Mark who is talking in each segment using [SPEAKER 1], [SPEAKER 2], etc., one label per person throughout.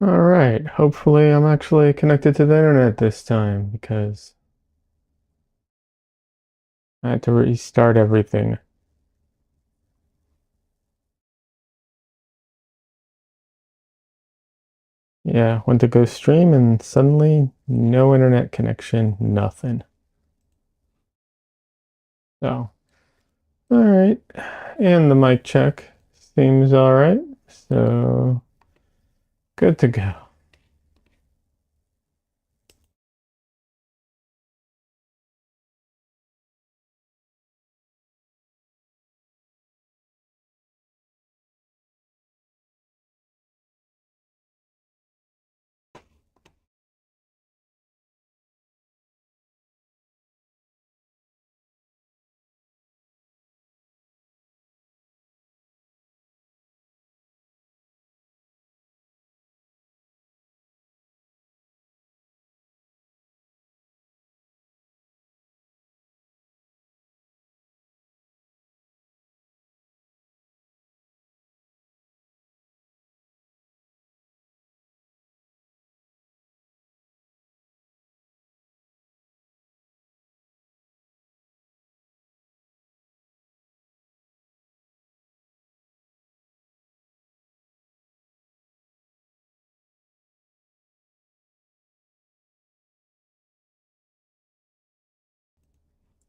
[SPEAKER 1] All right, hopefully I'm actually connected to the internet this time because I had to restart everything. Yeah, went to go stream and suddenly no internet connection, nothing. So, all right. And the mic check seems all right. So, good to go.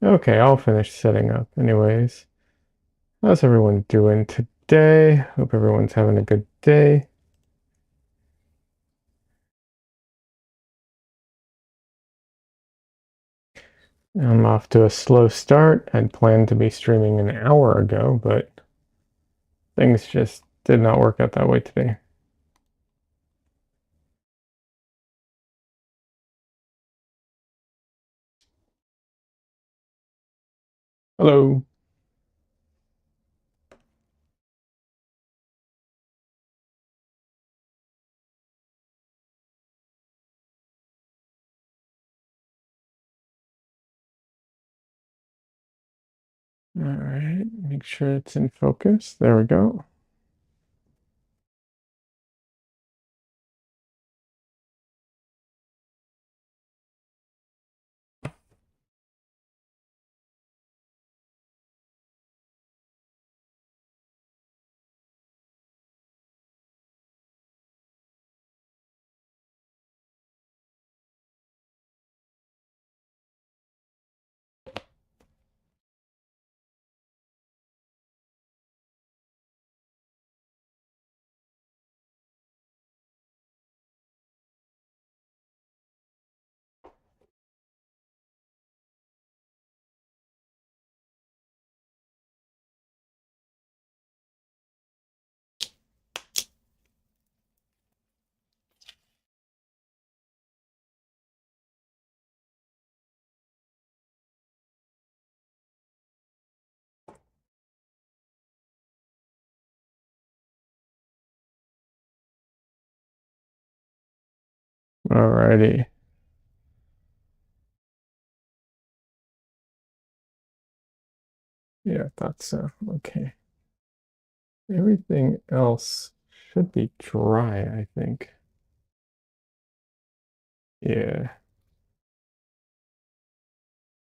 [SPEAKER 1] Okay, I'll finish setting up anyways. How's everyone doing today? Hope everyone's having a good day. I'm off to a slow start. I'd planned to be streaming an hour ago, but things just did not work out that way today. Hello. All right, make sure it's in focus. There we go. All righty. Yeah, I thought so. Okay. Everything else should be dry, I think. Yeah.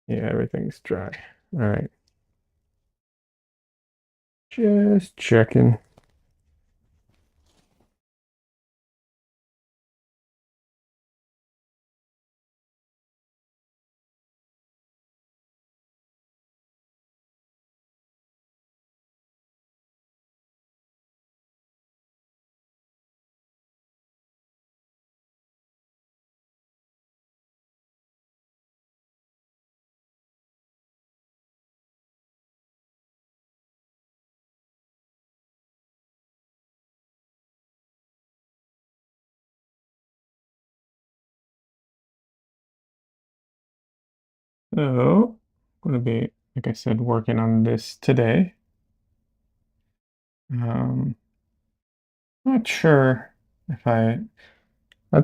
[SPEAKER 1] Yeah, everything's dry. All right. Just checking. So, I'm gonna be, like I said, working on this today. Um, Not sure if I'd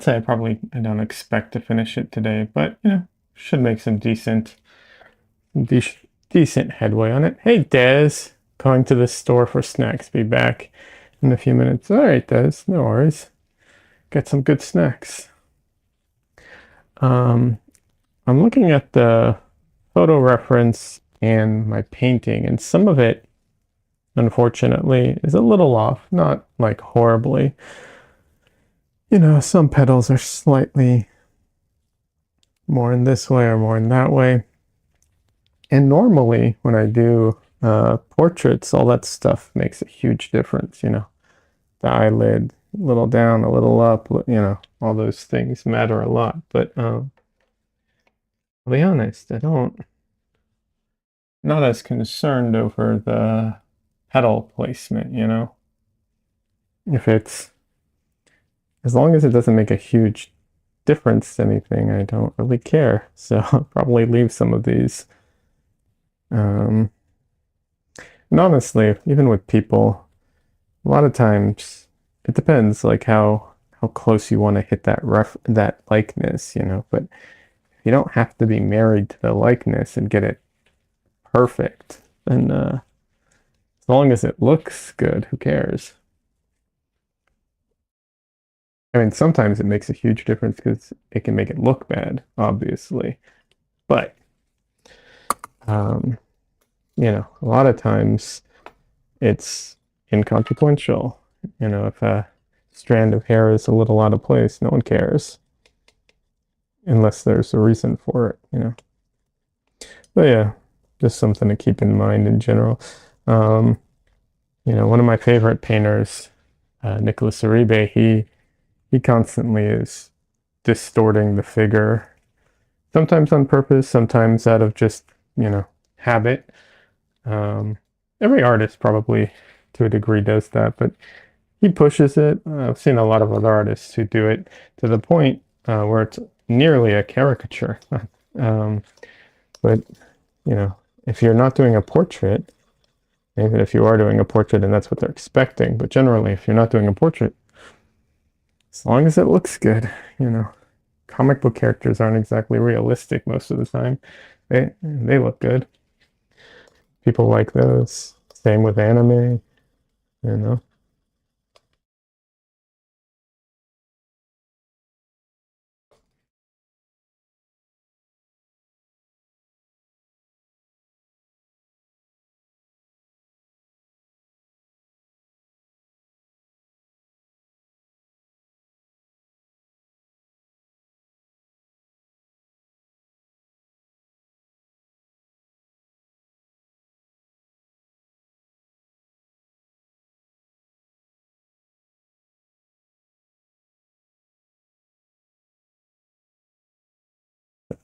[SPEAKER 1] say I don't expect to finish it today, but should make some de decent headway on it. Hey, Des, going to the store for snacks. Be back in a few minutes. All right, Des, no worries. get some good snacks. Um, I'm looking at the photo reference and my painting, and some of it, unfortunately, is a little off, not like horribly. Some petals are slightly more in this way or more in that way. And normally, when I do portraits, all that stuff makes a huge difference. The eyelid, a little down, a little up, all those things matter a lot. But I'll be honest, not as concerned over the petal placement. If it's, as long as it doesn't make a huge difference to anything, I don't really care. So I'll probably leave some of these. Um, and honestly, even with people, a lot of times it depends like how close you want to hit that likeness. But you don't have to be married to the likeness and get it perfect. And as long as it looks good, who cares? I mean, sometimes it makes a huge difference because it can make it look bad, obviously. But um, a lot of times it's inconsequential. If a strand of hair is a little out of place, no one cares unless there's a reason for it. But yeah, just something to keep in mind in general. Um, one of my favorite painters, Nicholas Uribe, he constantly is distorting the figure, sometimes on purpose, sometimes out of just, habit. Um, every artist probably to a degree does that, but he pushes it. I've seen a lot of other artists who do it to the point where it's nearly a caricature. um, but, you know, if you're not doing a portrait, even if you are doing a portrait and that's what they're expecting, but generally, if you're not doing a portrait, as long as it looks good, you know, comic book characters aren't exactly realistic most of the time. They look good. People like those. Same with anime, you know.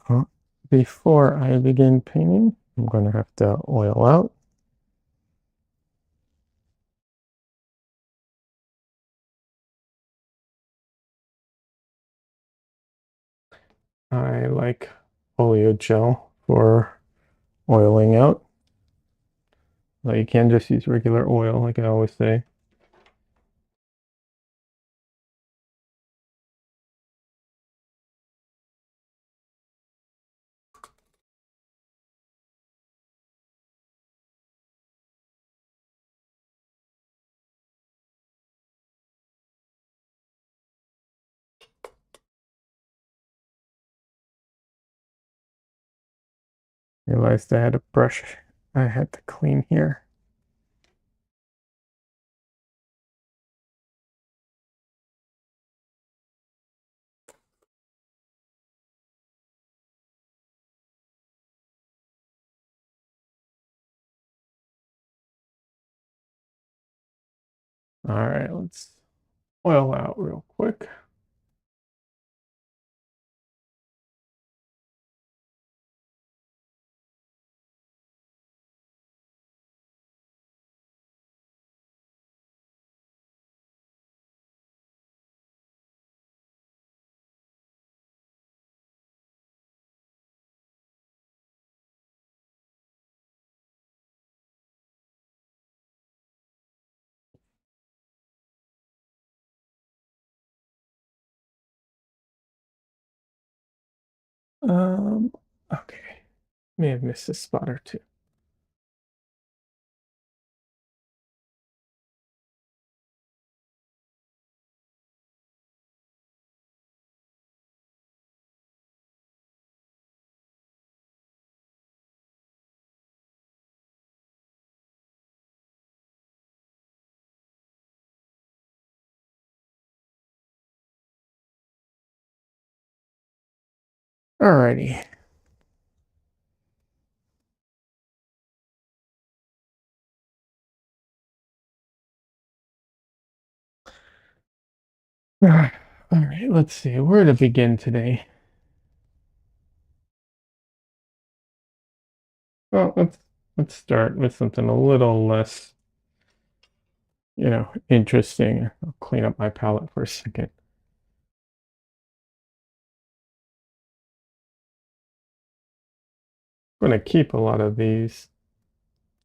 [SPEAKER 1] Uh, Before I begin painting, I'm going to have to oil out. I like oleo gel for oiling out. Like you can just use regular oil, like I always say. Realized I had a brush I had to clean here. All right, let's oil out real quick. Um, okay. May have missed a spot or two. Alrighty. All right, let's see where to begin today. Well, let's start with something a little less, interesting. I'll clean up my palette for a second. I'm going to keep a lot of these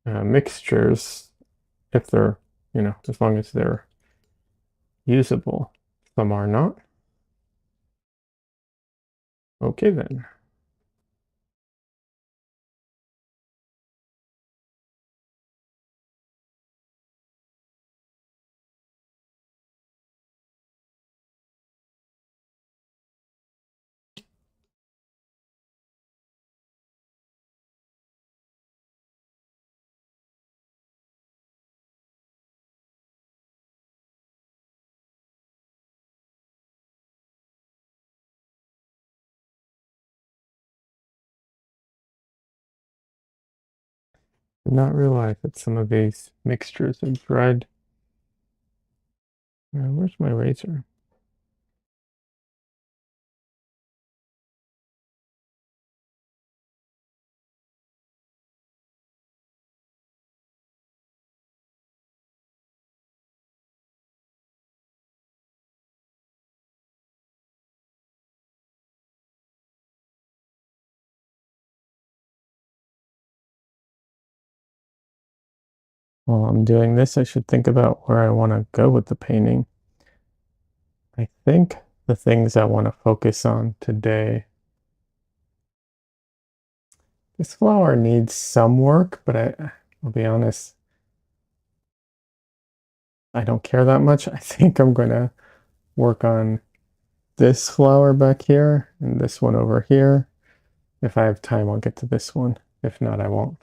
[SPEAKER 1] mixtures if they're, as long as they're usable. Some are not. Okay, then. Did not realize that some of these mixtures have dried. Where's my razor? While I'm doing this, I should think about where I want to go with the painting. I think the things I want to focus on today. This flower needs some work, but I'll be honest, I don't care that much. I think I'm going to work on this flower back here and this one over here. If I have time, I'll get to this one. If not, I won't.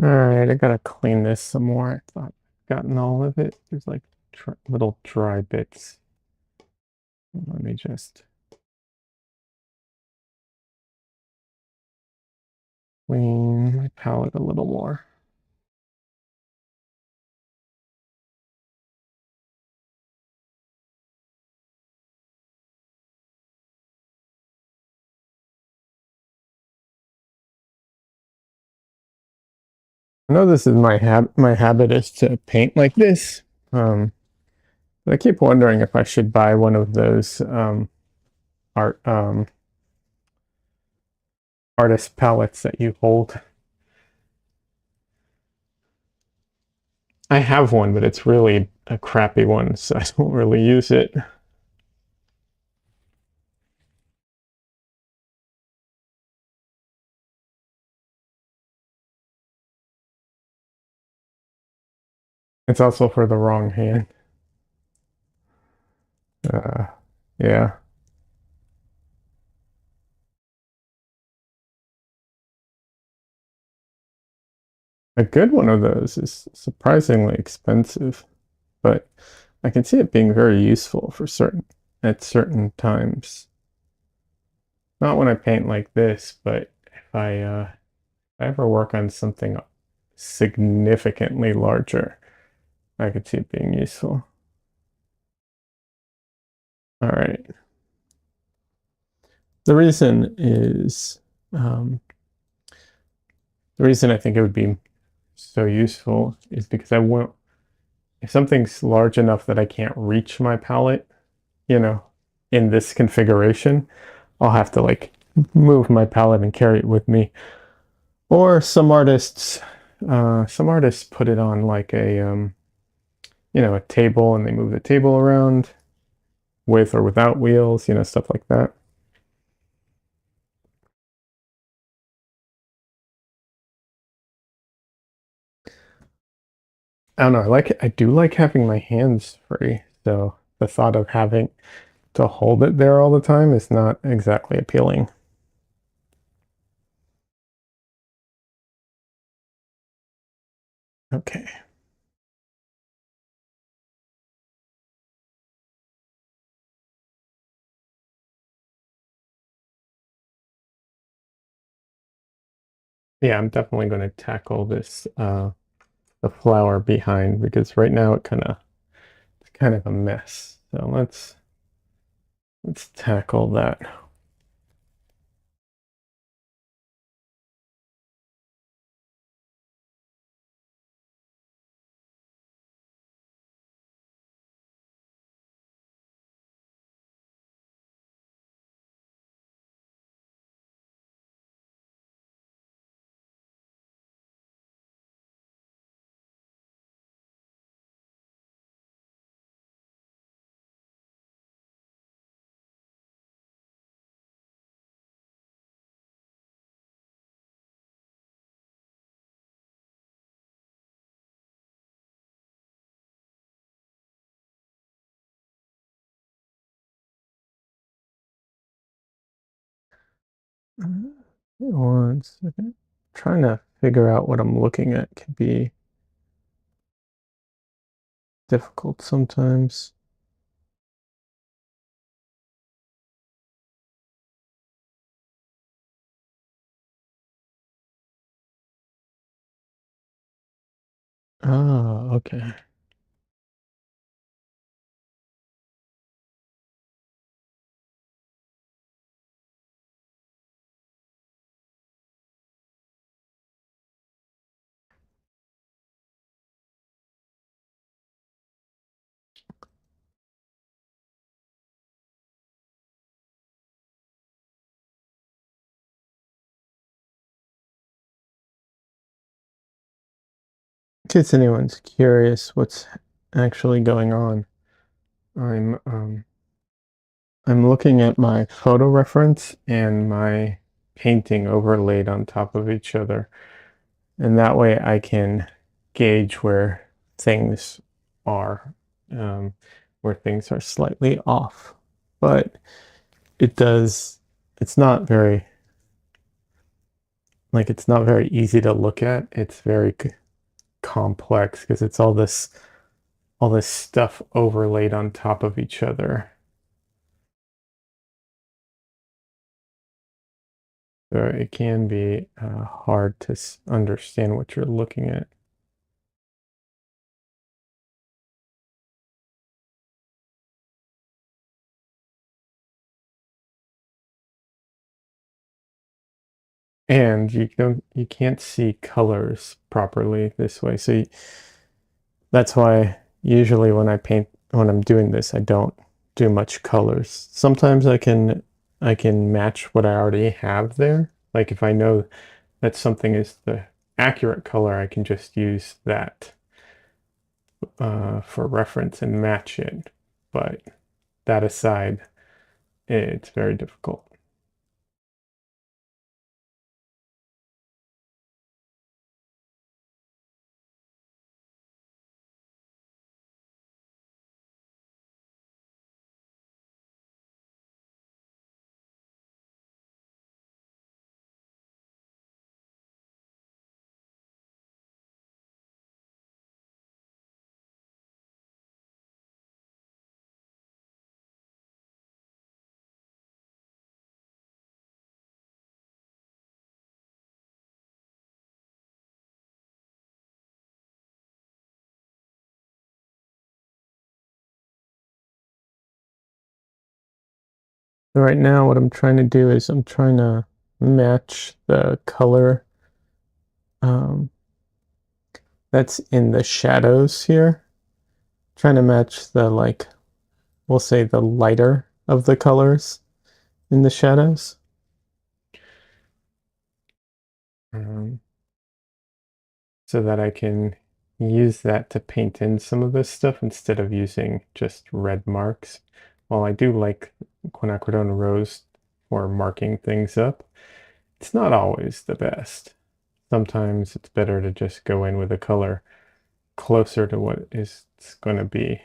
[SPEAKER 1] All right, I gotta clean this some more. I thought I'd gotten all of it. There's like little dry bits. Let me just clean my palette a little more. I know this is my habit is to paint like this. But I keep wondering if I should buy one of those art artist palettes that you hold. I have one, but it's really a crappy one, so I don't really use it. It's also for the wrong hand. Uh, yeah. A good one of those is surprisingly expensive, but I can see it being very useful for at certain times. Not when I paint like this, but if I ever work on something significantly larger, I could see it being useful. All right. The reason is Um, the reason I think it would be so useful is because I won't, if something's large enough that I can't reach my palette, you know, in this configuration, I'll have to like move my palette and carry it with me. Or some artists put it on like a table and they move the table around with or without wheels, stuff like that. I don't know. I do like having my hands free. So the thought of having to hold it there all the time is not exactly appealing. Okay. Yeah, I'm definitely going to tackle this the flower behind because right now it's kind of a mess. So let's tackle that. One second. Trying to figure out what I'm looking at can be difficult sometimes. Oh, okay. In case anyone's curious what's actually going on, I'm um I'm looking at my photo reference and my painting overlaid on top of each other. And that way I can gauge where things are, um, where things are slightly off. But it does, it's not very, it's not very easy to look at. It's very complex because it's all this stuff overlaid on top of each other. So it can be hard to understand what you're looking at. And you can't see colors properly this way. So that's why usually when I'm doing this, I don't do much colors. Sometimes I can match what I already have there. Like if I know that something is the accurate color, I can just use that for reference and match it. But that aside, it's very difficult. So right now, what I'm trying to do is I'm trying to match the color um, that's in the shadows here. Trying to match the, like, we'll say the lighter of the colors in the shadows. Um, so that I can use that to paint in some of this stuff instead of using just red marks. While I do like quinacridone rose for marking things up, it's not always the best. Sometimes it's better to just go in with a color closer to what it's going to be.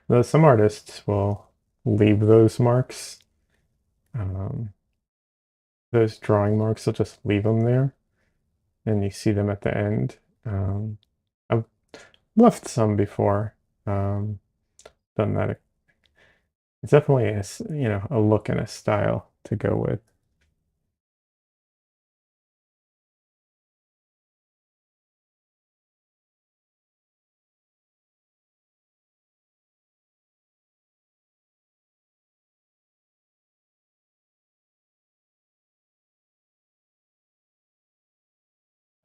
[SPEAKER 1] Though some artists will leave those marks, um, those drawing marks, they'll just leave them there and you see them at the end. I've left some before, done that. It's definitely a look and a style to go with.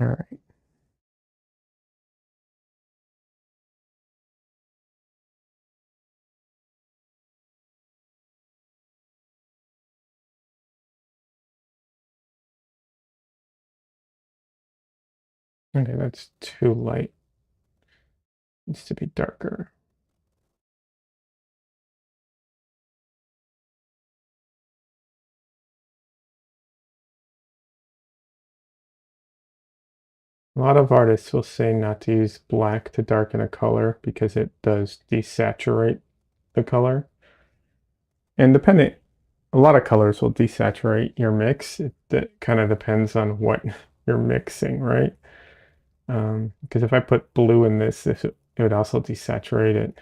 [SPEAKER 1] All right. Okay, that's too light. Needs to be darker. A lot of artists will say not to use black to darken a color because it does desaturate the color. And a lot of colors will desaturate your mix. It kind of depends on what you're mixing, right? Because if I put blue in this, it would also desaturate it.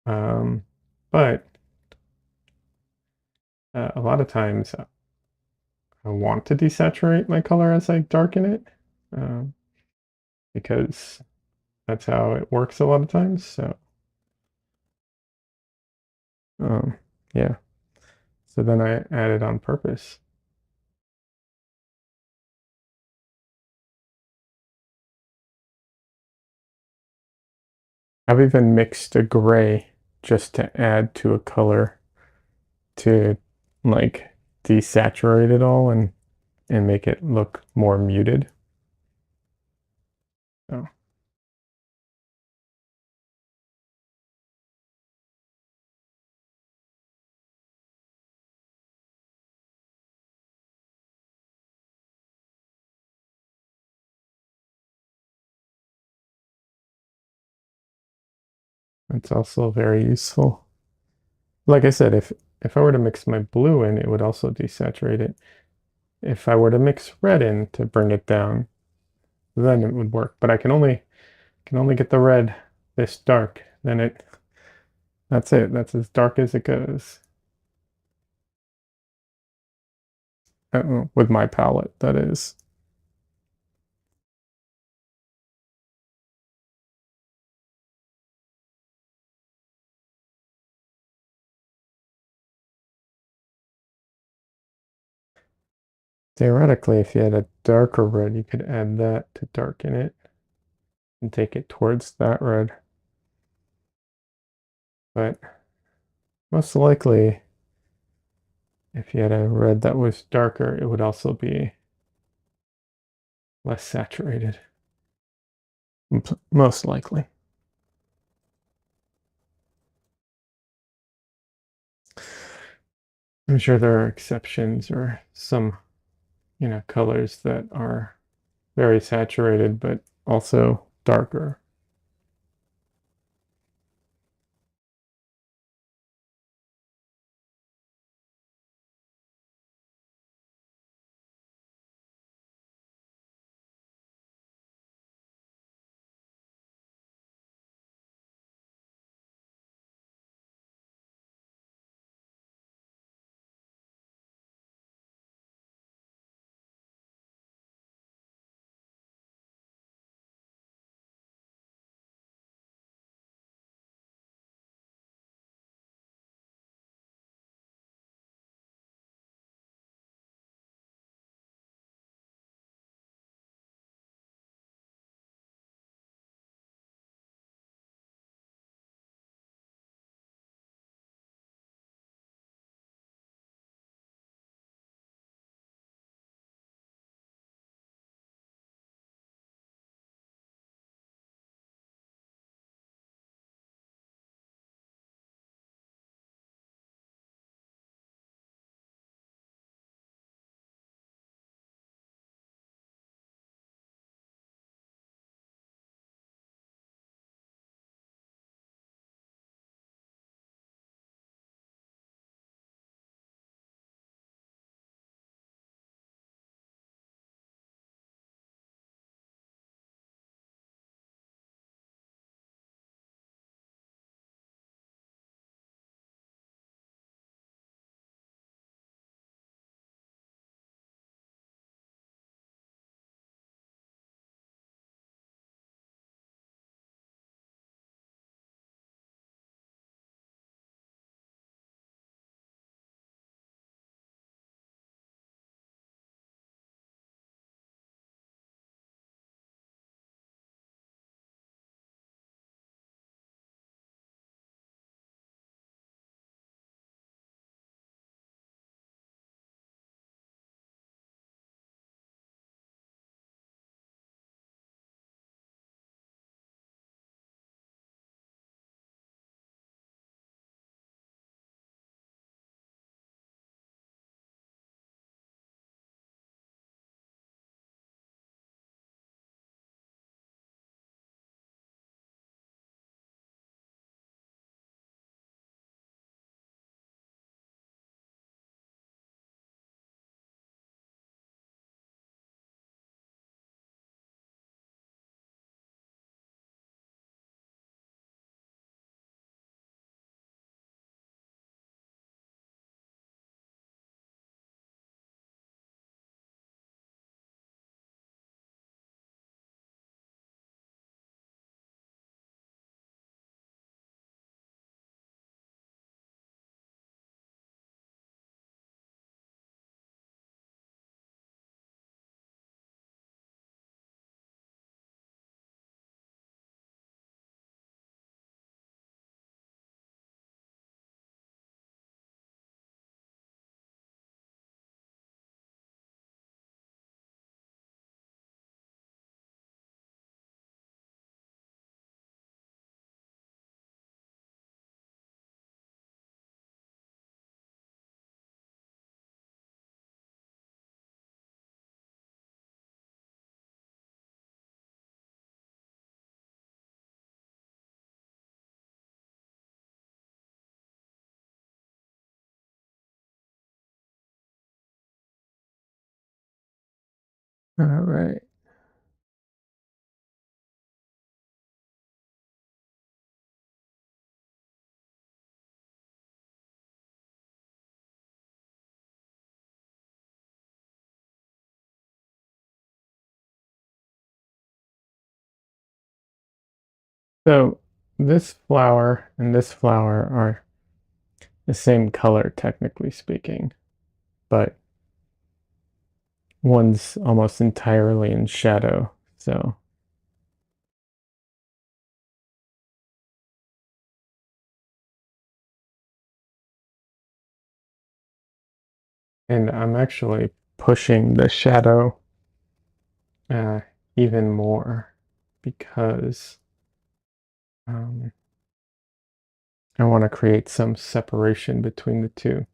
[SPEAKER 1] But a lot of times I want to desaturate my color as I darken it, um, because that's how it works a lot of times. So, um, yeah. So then I add it on purpose. I've even mixed a gray just to add to a color to, like, desaturate it all and make it look more muted. So it's also very useful. Like I said, if I were to mix my blue in, it would also desaturate it. If I were to mix red in to bring it down, then it would work. But I can only get the red this dark. Then that's it. That's as dark as it goes. With my palette, that is. Theoretically, if you had a darker red, you could add that to darken it and take it towards that red. But most likely, if you had a red that was darker, it would also be less saturated. Most likely. I'm sure there are exceptions or some, colors that are very saturated, but also darker. All right. So this flower and this flower are the same color, technically speaking, but one's almost entirely in shadow. So, and I'm actually pushing the shadow uh, even more because um, I want to create some separation between the two.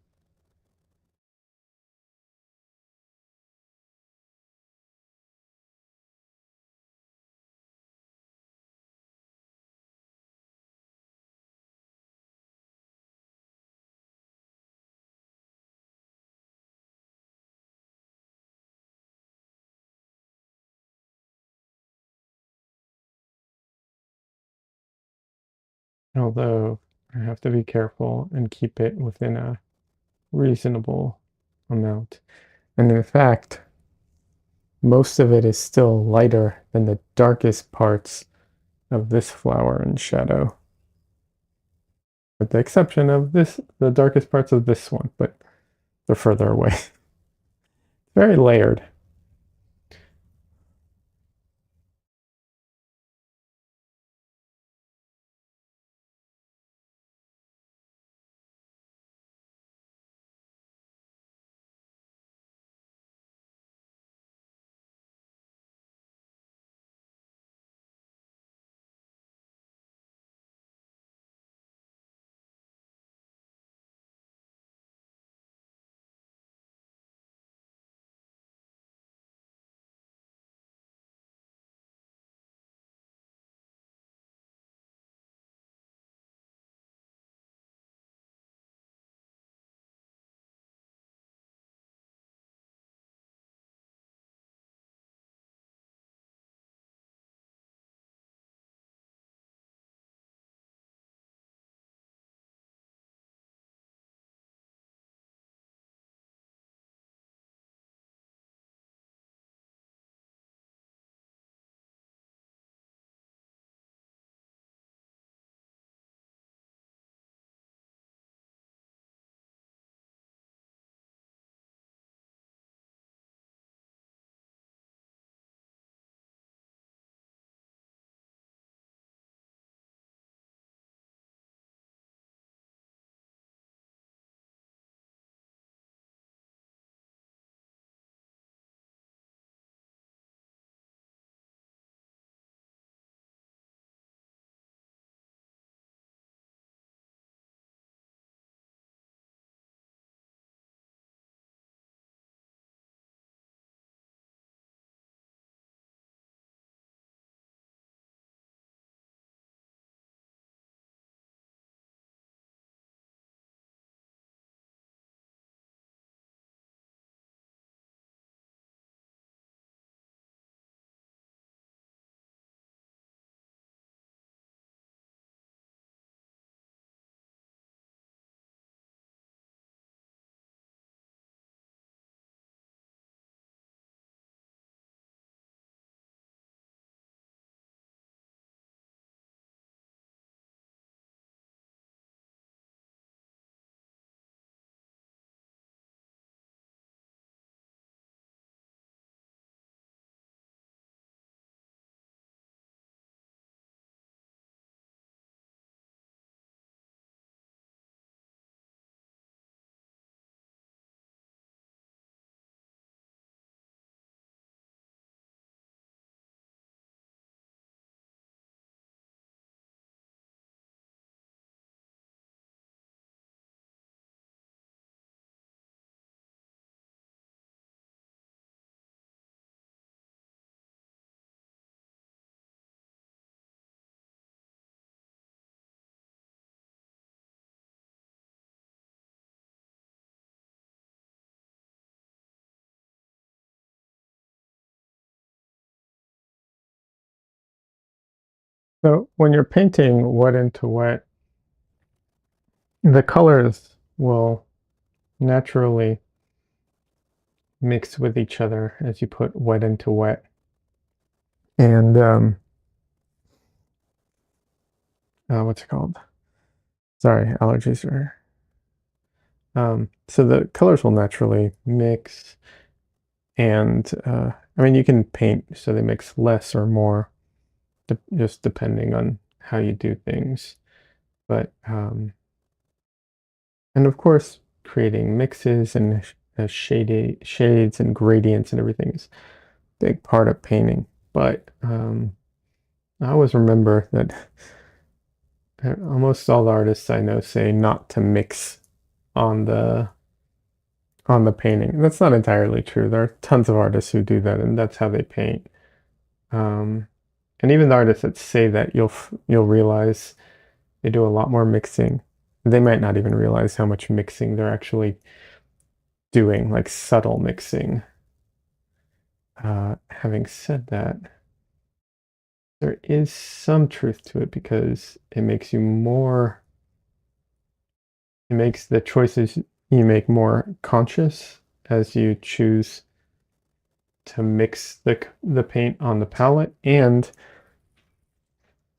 [SPEAKER 1] Although I have to be careful and keep it within a reasonable amount. And in fact, most of it is still lighter than the darkest parts of this flower in shadow, with the exception of the darkest parts of this one, but they're further away. Very layered. So when you're painting wet into wet, the colors will naturally mix with each other as you put wet into wet. And what's it called? Sorry, allergies are. So the colors will naturally mix, and I mean, you can paint so they mix less or more, just depending on how you do things. But and of course, creating mixes and shades and gradients and everything is a big part of painting. But I always remember that almost all the artists I know say not to mix on the painting. That's not entirely true. There are tons of artists who do that, and that's how they paint. Um, and even the artists that say that, you'll realize they do a lot more mixing. They might not even realize how much mixing they're actually doing, like subtle mixing. Having said that, there is some truth to it because it makes the choices you make more conscious as you choose to mix the paint on the palette, and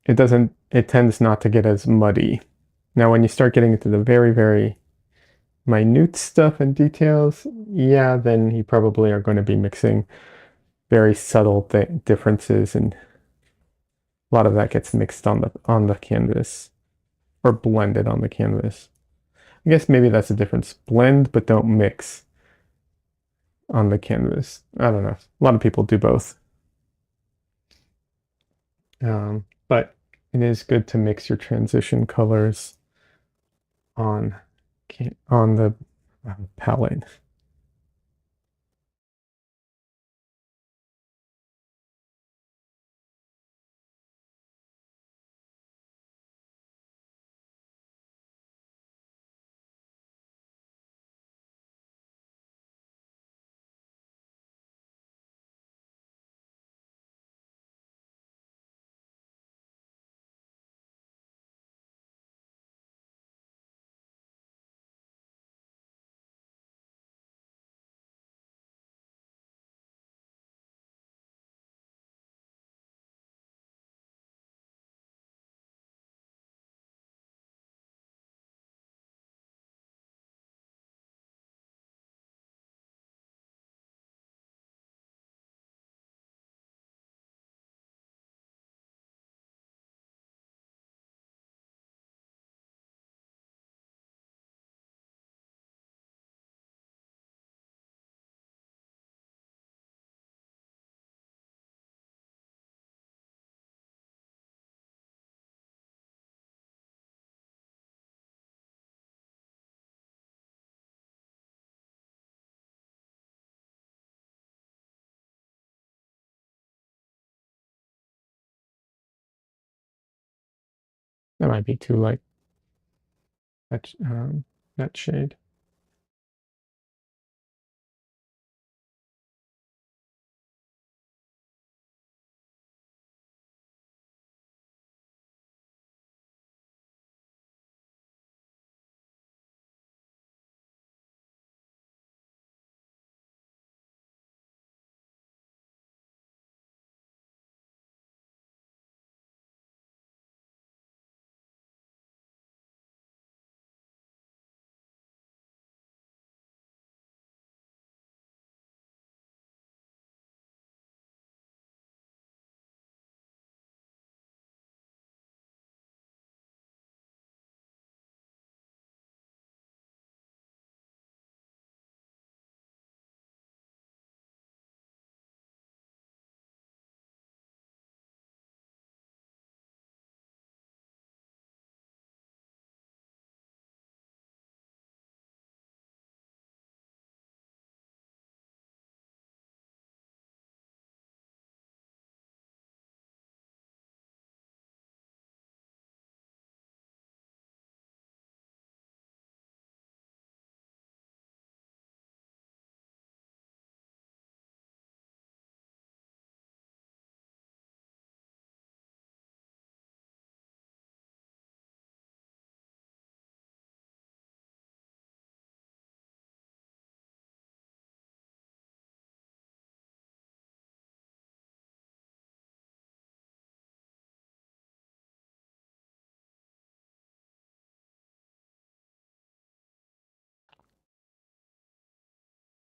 [SPEAKER 1] it tends not to get as muddy. Now, when you start getting into the very, very minute stuff and details, yeah, then you probably are going to be mixing very subtle differences, and a lot of that gets mixed on the canvas or blended on the canvas. I guess maybe that's the difference. Blend, but don't mix on the canvas. I don't know. A lot of people do both. But it is good to mix your transition colors on on the palette. That might be too light. That shade.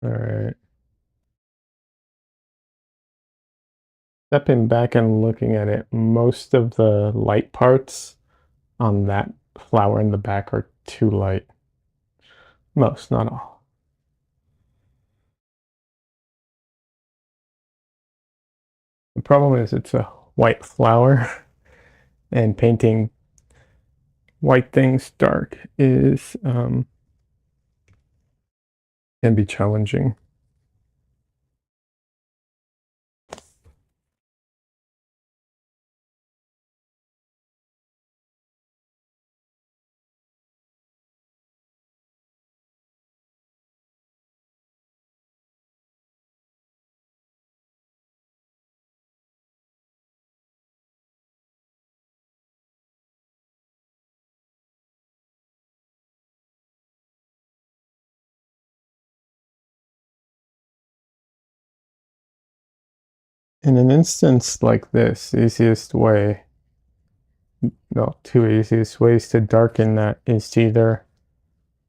[SPEAKER 1] All right. Stepping back and looking at it, most of the light parts on that flower in the back are too light. Most, not all. The problem is it's a white flower, and painting white things dark is can be challenging. In an instance like this, easiest way, no, two easiest ways to darken that is to either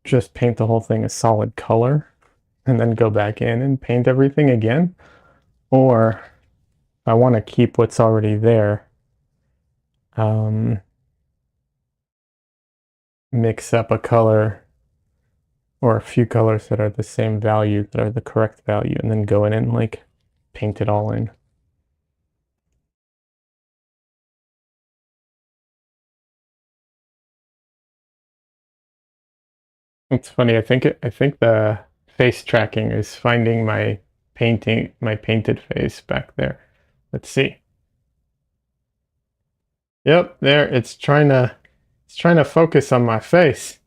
[SPEAKER 1] just paint the whole thing a solid color and then go back in and paint everything again, or I want to keep what's already there, um, mix up a color or a few colors that are the same value, that are the correct value, and then go in and like paint it all in. It's funny. I think the face tracking is finding my painted face back there. Let's see. Yep, there. It's trying to focus on my face.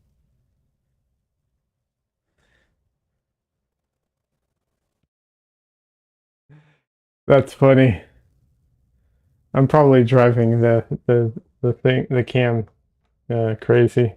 [SPEAKER 1] That's funny. I'm probably driving the cam crazy.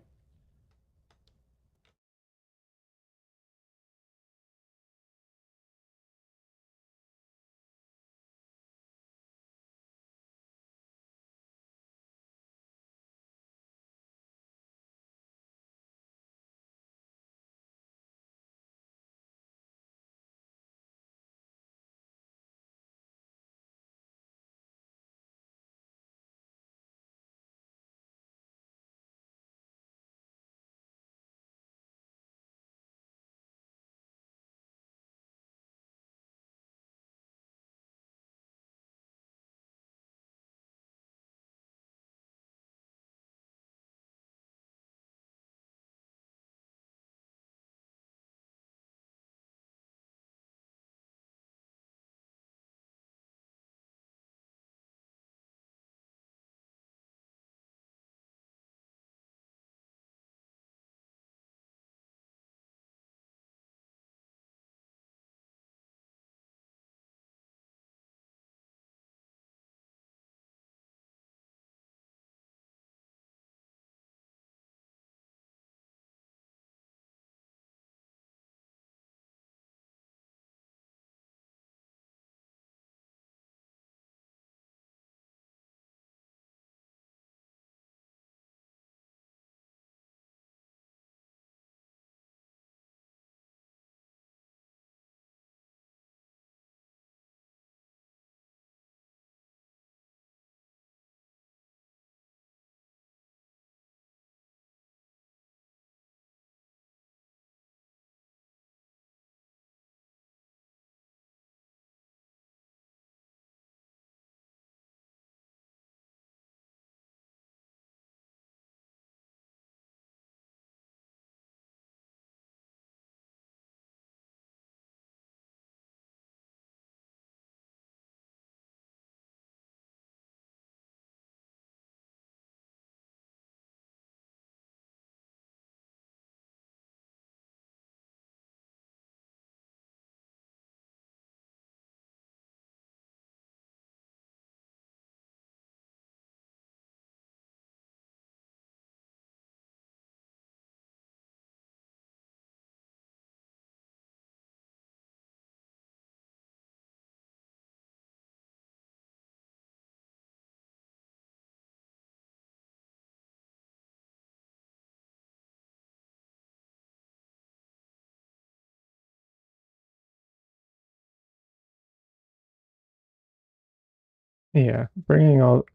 [SPEAKER 1] Yeah, bringing all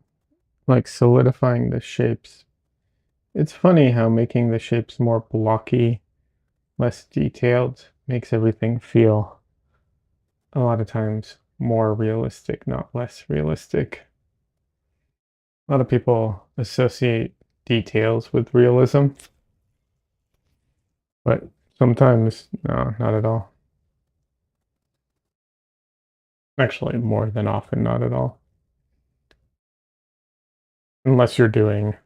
[SPEAKER 1] like solidifying the shapes. It's funny how making the shapes more blocky, less detailed, makes everything feel a lot of times more realistic, not less realistic. A lot of people associate details with realism, but sometimes, no, not at all. Actually, more than often, not at all. Unless you're doing,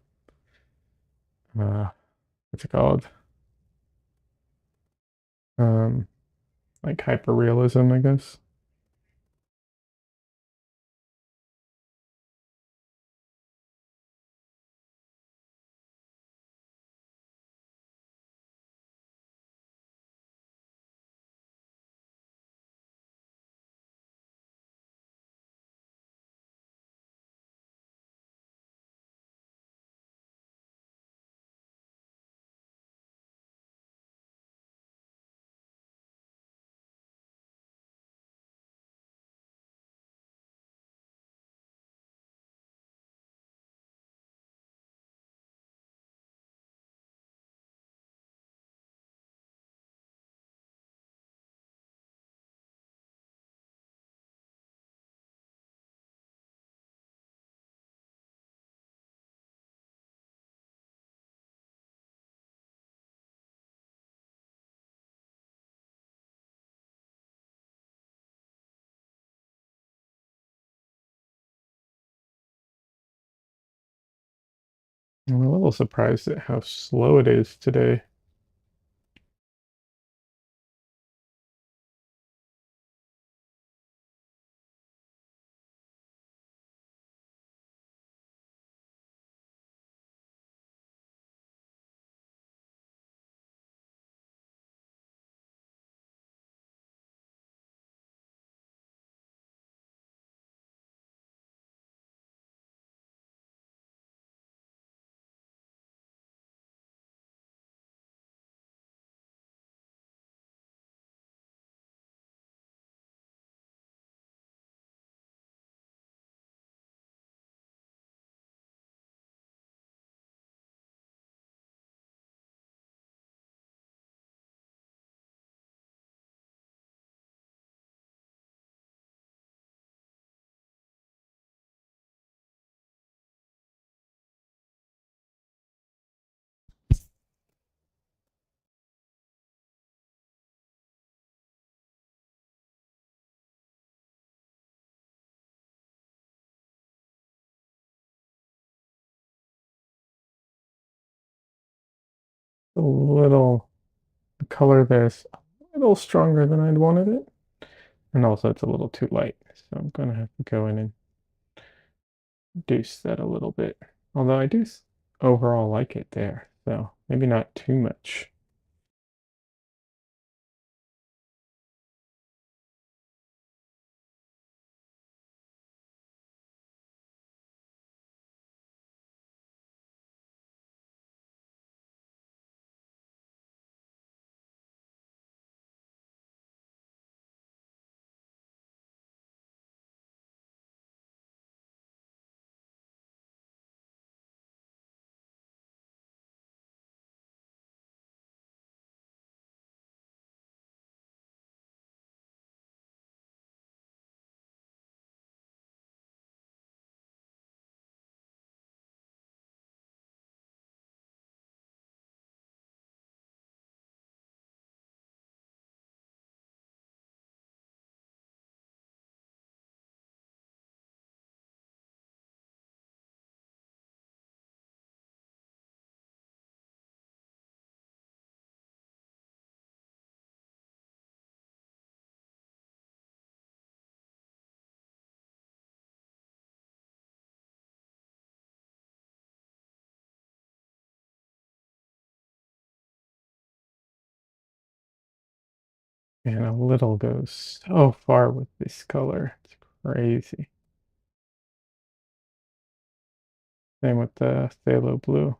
[SPEAKER 1] what's it called? Um, like hyperrealism, I guess. I'm a little surprised at how slow it is today. A little, the color there's a little stronger than I'd wanted it. And also it's a little too light. So I'm gonna have to go in and reduce that a little bit. Although I do overall like it there. So maybe not too much. And a little goes so far with this color. It's crazy. Same with the phthalo blue.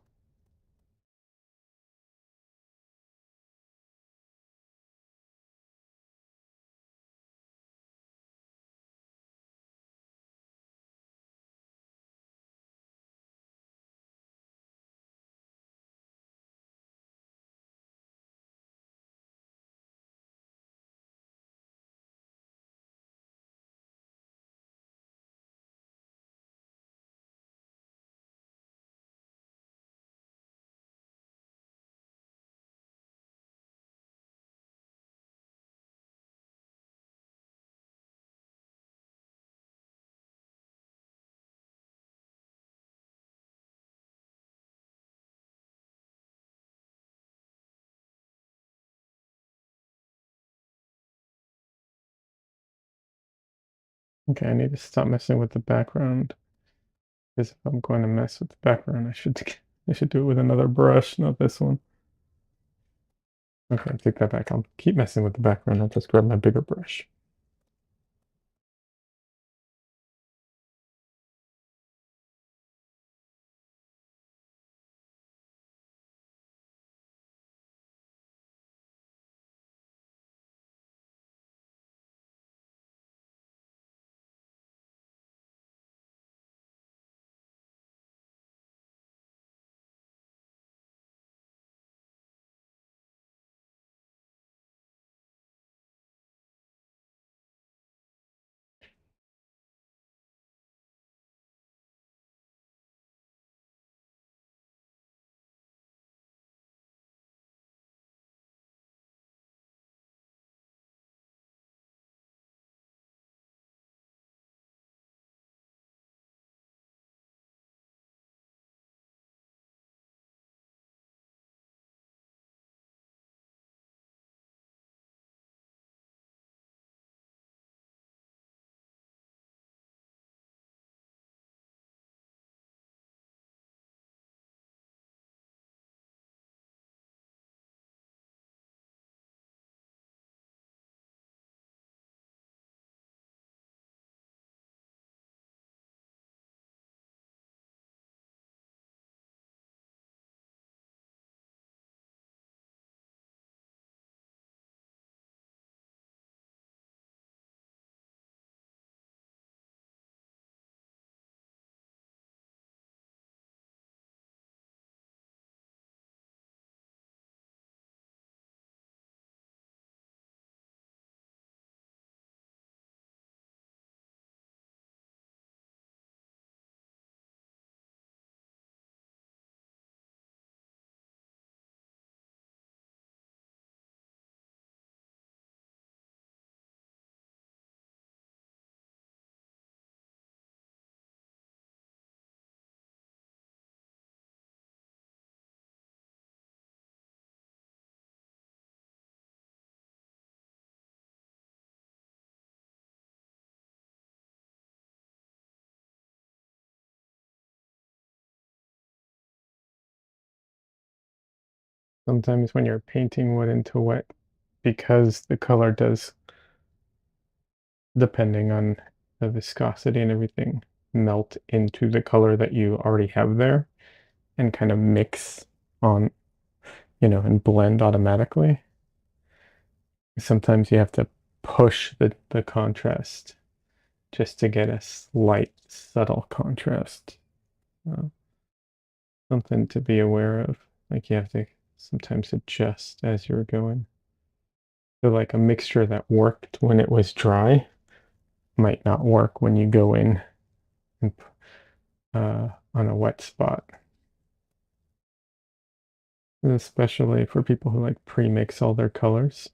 [SPEAKER 1] Okay, I need to stop messing with the background. Because if I'm going to mess with the background, I should do it with another brush, not this one. Okay, take that back. I'll keep messing with the background. I'll just grab my bigger brush. Sometimes when you're painting wood into wet, because the color does, depending on the viscosity and everything, melt into the color that you already have there and kind of mix on, and blend automatically. Sometimes you have to push the contrast just to get a slight, subtle contrast. Uh, Something to be aware of. Like you have to sometimes adjust as you're going. So like a mixture that worked when it was dry might not work when you go in and, on a wet spot. Especially for people who like pre-mix all their colors.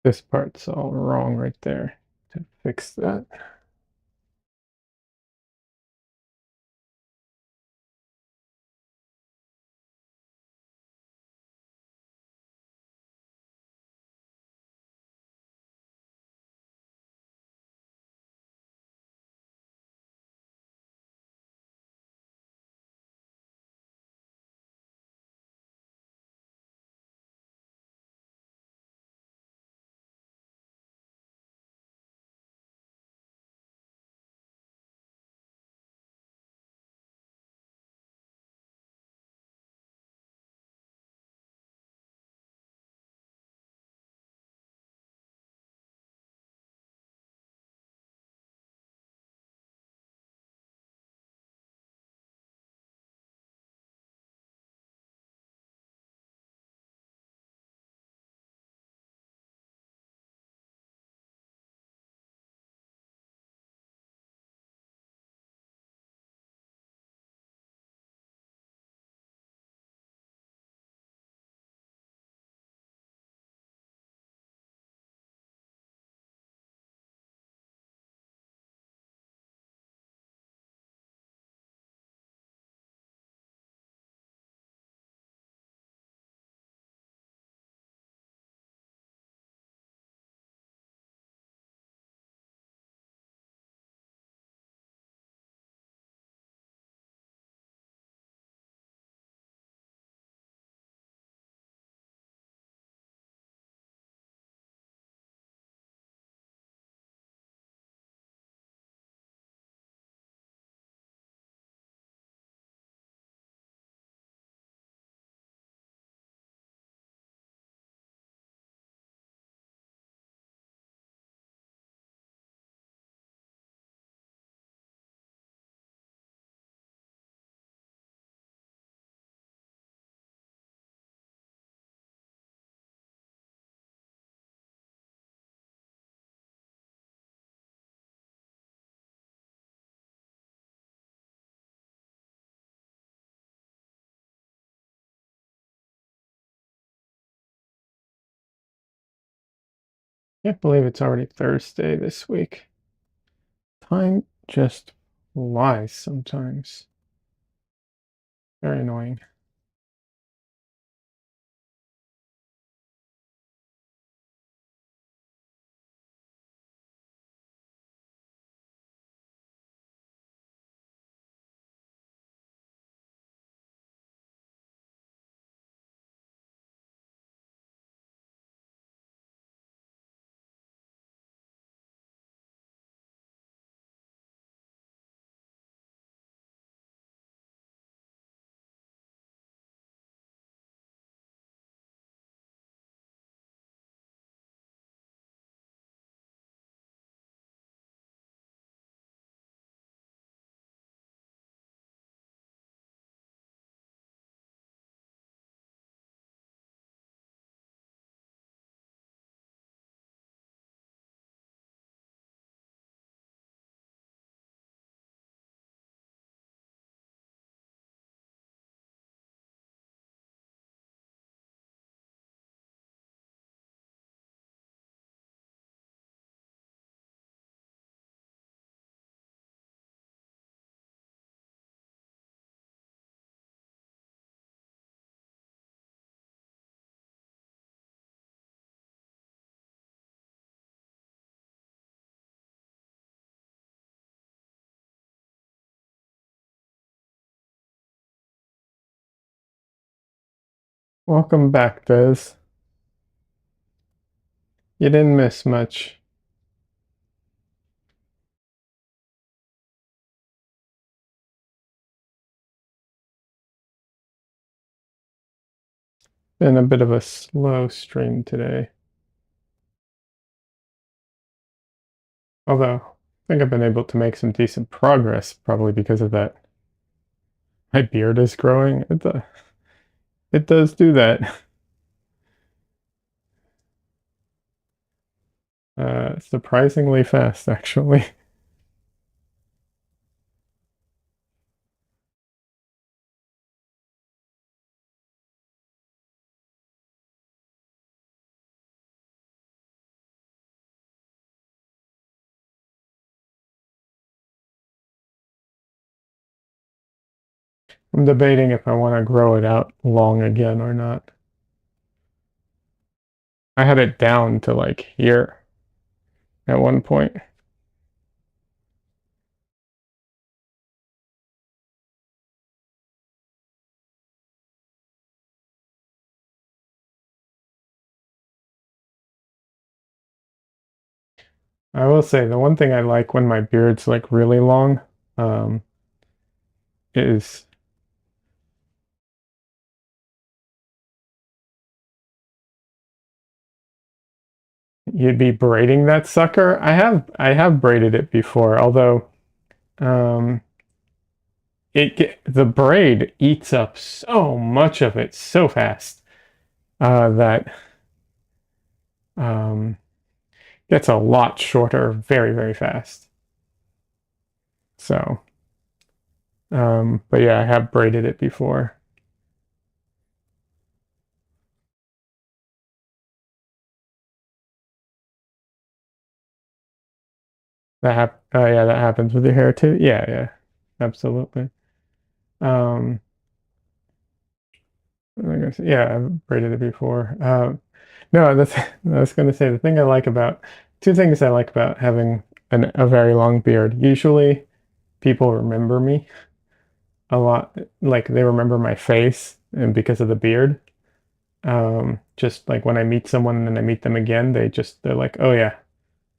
[SPEAKER 1] This part's all wrong right there. To fix that. Can't believe it's already Thursday this week. Time just flies sometimes. Very annoying. Welcome back, Des. You didn't miss much. Been a bit of a slow stream today. Although, I think I've been able to make some decent progress, probably because of that. My beard is growing. It does do that. Surprisingly fast, actually. I'm debating if I want to grow it out long again or not. I had it down to like here at one point. I will say the one thing I like when my beard's like really long, um, is you'd be braiding that sucker. I have braided it before, although um, the braid eats up so much of it so fast that um, gets a lot shorter very, very fast. So, but yeah, I have braided it before. Yeah, that happens with your hair too. Yeah, yeah, absolutely. Um, like I said, yeah, I've braided it before. No, that's I was going to say the thing I like about two things I like about having a very long beard. Usually, people remember me a lot, like they remember my face, and because of the beard. Just like when I meet someone and then I meet them again, they're like, oh yeah,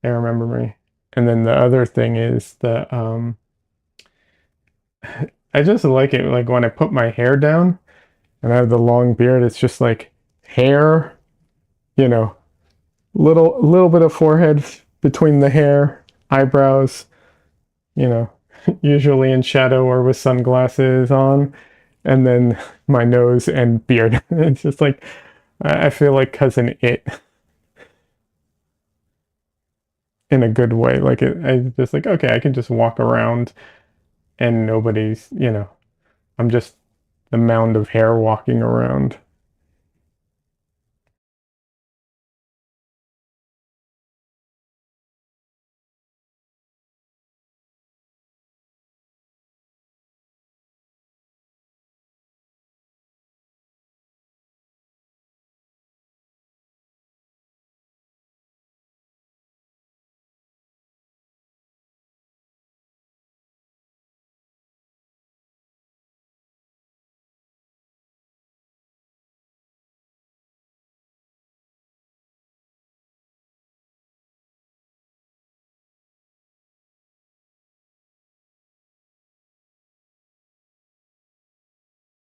[SPEAKER 1] they remember me. And then the other thing is I just like it like when I put my hair down and I have the long beard, it's just like hair, you know, little bit of forehead between the hair, eyebrows, you know, usually in shadow or with sunglasses on, and then my nose and beard. It's just like I feel like cousin it in a good way. Like I just like okay, I can just walk around and nobody's, I'm just the mound of hair walking around.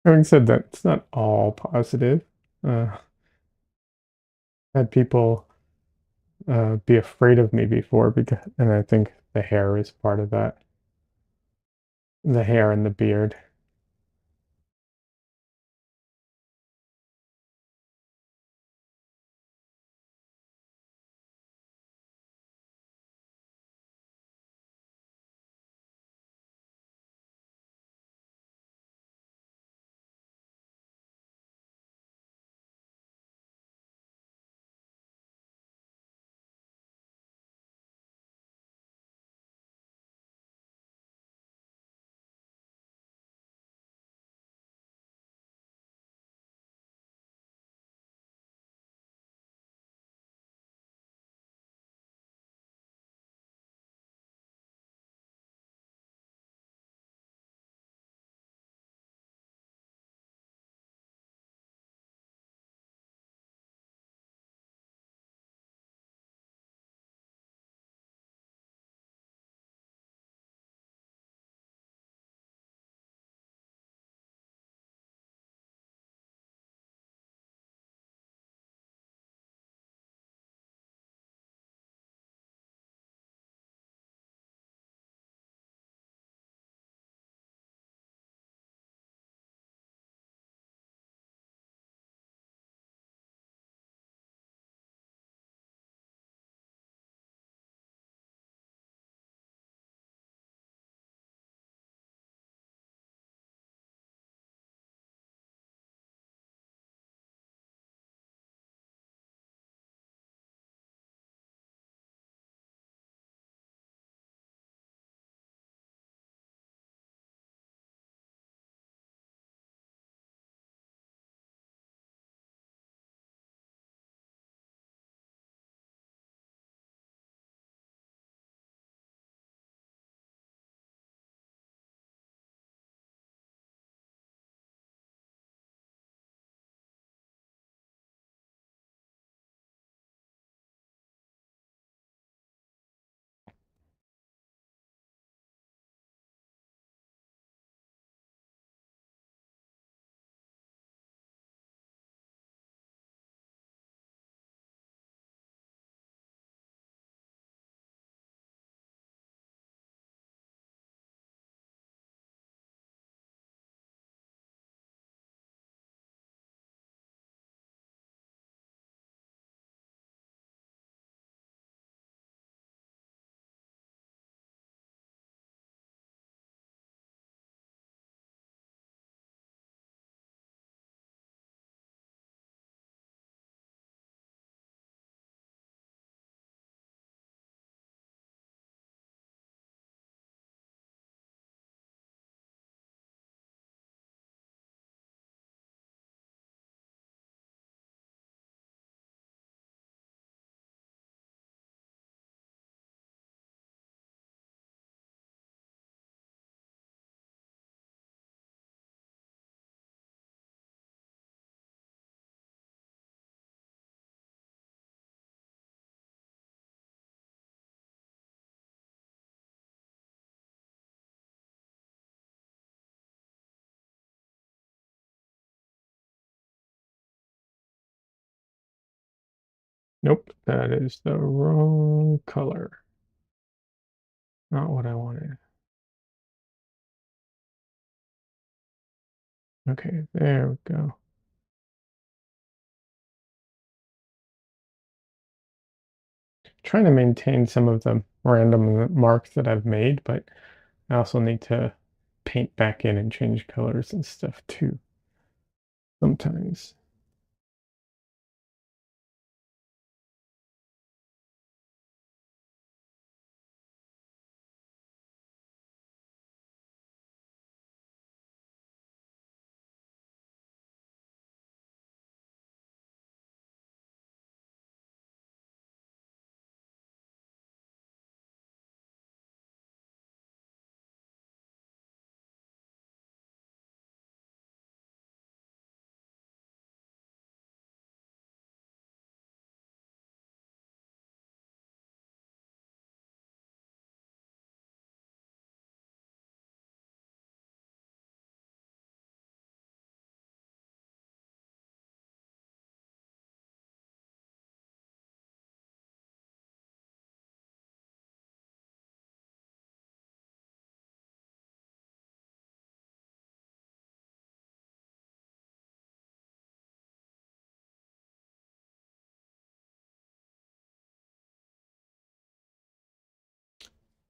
[SPEAKER 1] Having said that, it's not all positive. Had people be afraid of me before because, and I think the hair is part of that. The hair and the beard. Nope, that is the wrong color. Not what I wanted. Okay, there we go. Trying to maintain some of the random marks that I've made, but I also need to paint back in and change colors and stuff too sometimes.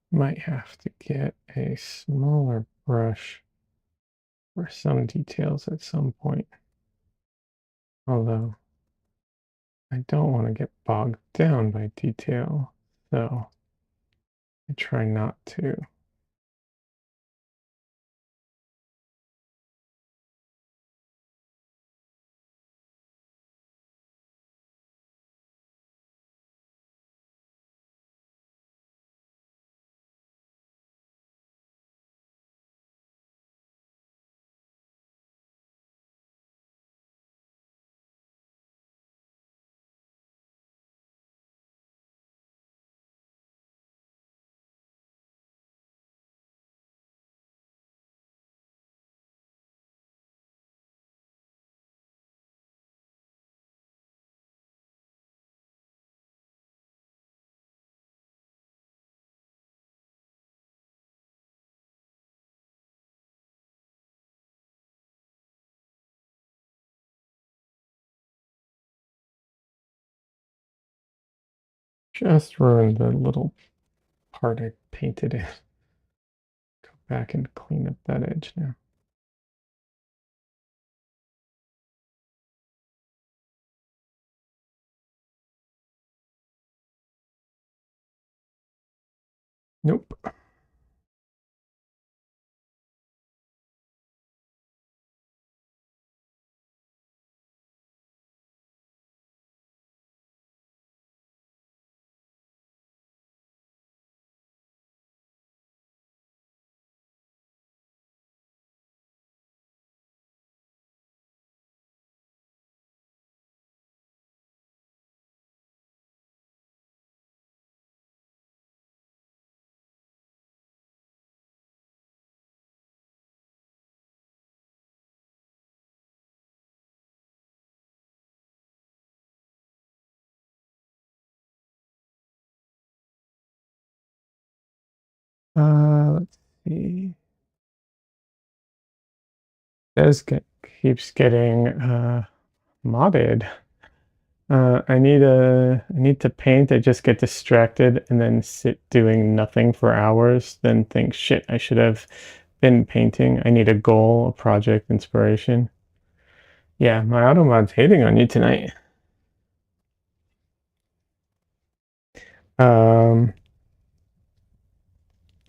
[SPEAKER 1] Might have to get a smaller brush for some details at some point. Although I don't want to get bogged down by detail, so I try not to. Just ruined the little part I painted in. Go back and clean up that edge now. Nope. Let's see. This keeps getting modded. I need to paint. I just get distracted and then sit doing nothing for hours. Then think, shit, I should have been painting. I need a goal, a project, inspiration. Yeah, my auto mod's hating on you tonight. Um,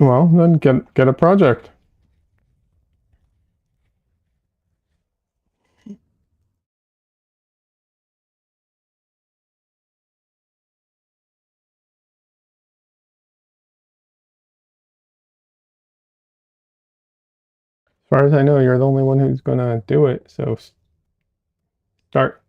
[SPEAKER 1] well, then get a project. As far as I know, you're the only one who's gonna do it. So start.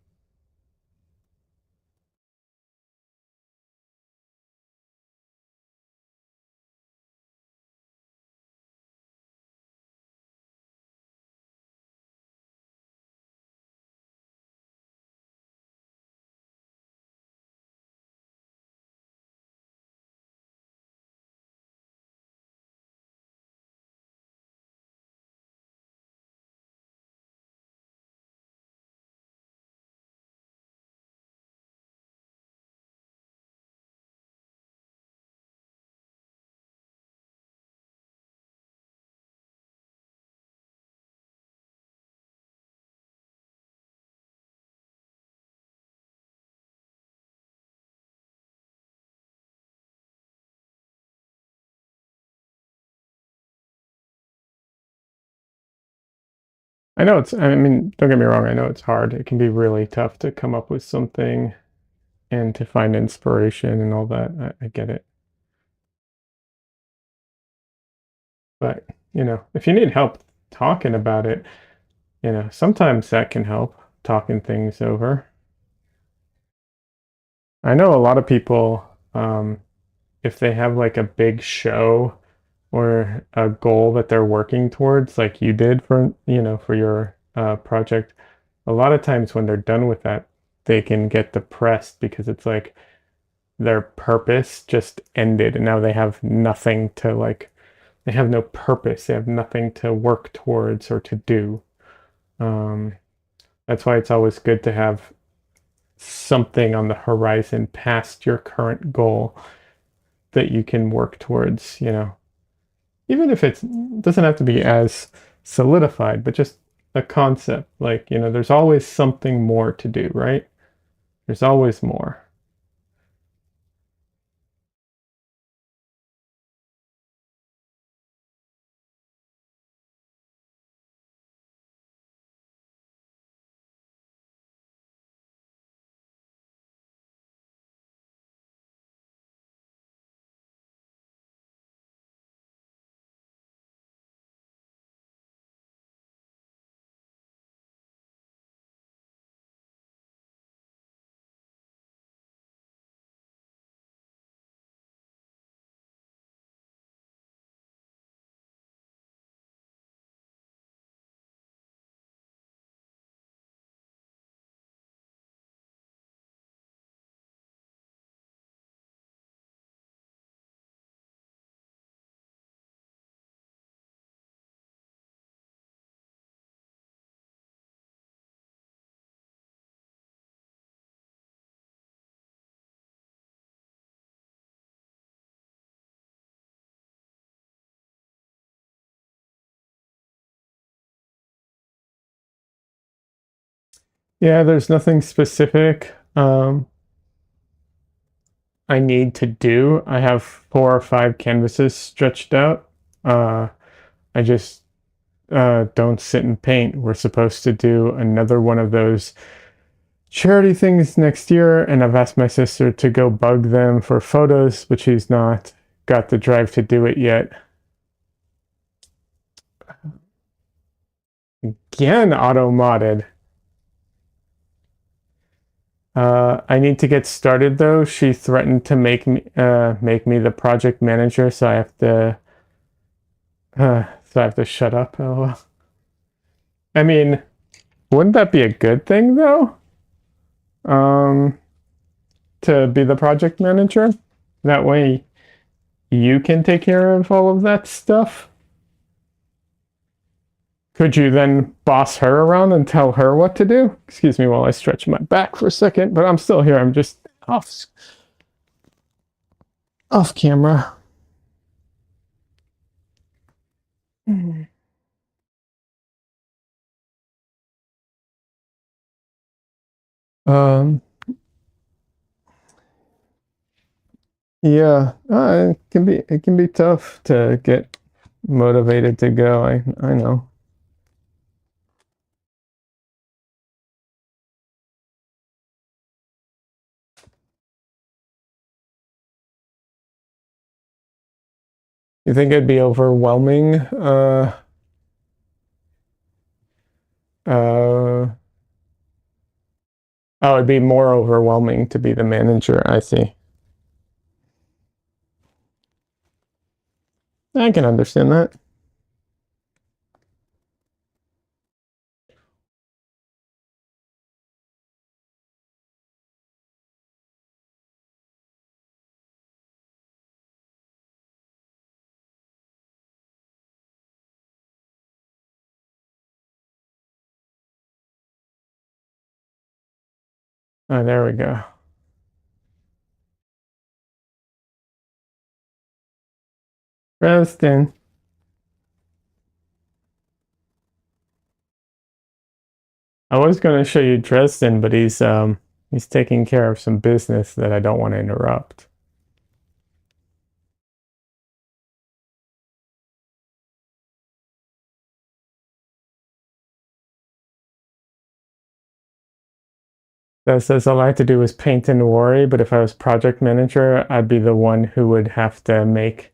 [SPEAKER 1] I know I mean, don't get me wrong, I know it's hard. It can be really tough to come up with something and to find inspiration and all that. I get it. But, if you need help talking about it, sometimes that can help, talking things over. I know a lot of people, if they have like a big show or a goal that they're working towards, like you did for your project, a lot of times when they're done with that, they can get depressed because it's like their purpose just ended and now they have nothing to like, they have no purpose. They have nothing to work towards or to do. Um, that's why it's always good to have something on the horizon past your current goal that you can work towards, even if it doesn't have to be as solidified, but just a concept. Like, there's always something more to do, right? There's always more. Yeah, there's nothing specific I need to do. I have 4 or 5 canvases stretched out. Uh, I just don't sit and paint. We're supposed to do another one of those charity things next year, and I've asked my sister to go bug them for photos, but she's not got the drive to do it yet. Again, auto modded. I need to get started though. She threatened to make me the project manager, so I have to shut up. LOL. I mean, wouldn't that be a good thing though? Um, to be the project manager. That way you can take care of all of that stuff. Could you then boss her around and tell her what to do? Excuse me while I stretch my back for a second, but I'm still here. I'm just off camera. Um, yeah, it can be tough to get motivated to go. I know. You think it'd be overwhelming? Uh, oh, it'd be more overwhelming to be the manager. I see. I can understand that. Oh, there we go. Preston. I was going to show you Dresden, but he's taking care of some business that I don't want to interrupt. That says all I have to do is paint and worry, but if I was project manager, I'd be the one who would have to make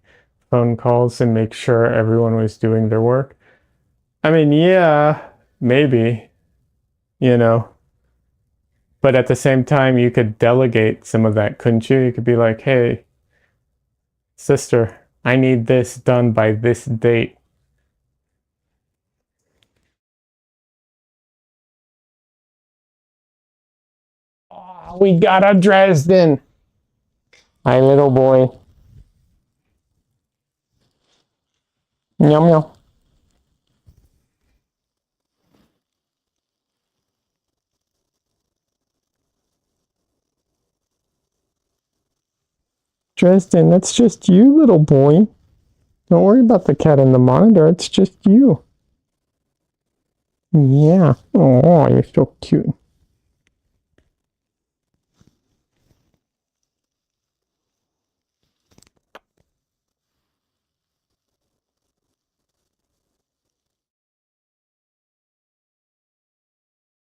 [SPEAKER 1] phone calls and make sure everyone was doing their work. I mean, yeah, maybe, you know, but at the same time, you could delegate some of that, couldn't you? You could be like, hey, sister, I need this done by this date. Oh, we got a Dresden. Hi, little boy. Meow meow. Dresden, that's just you, little boy. Don't worry about the cat in the monitor. It's just you. Yeah. Oh, you're so cute.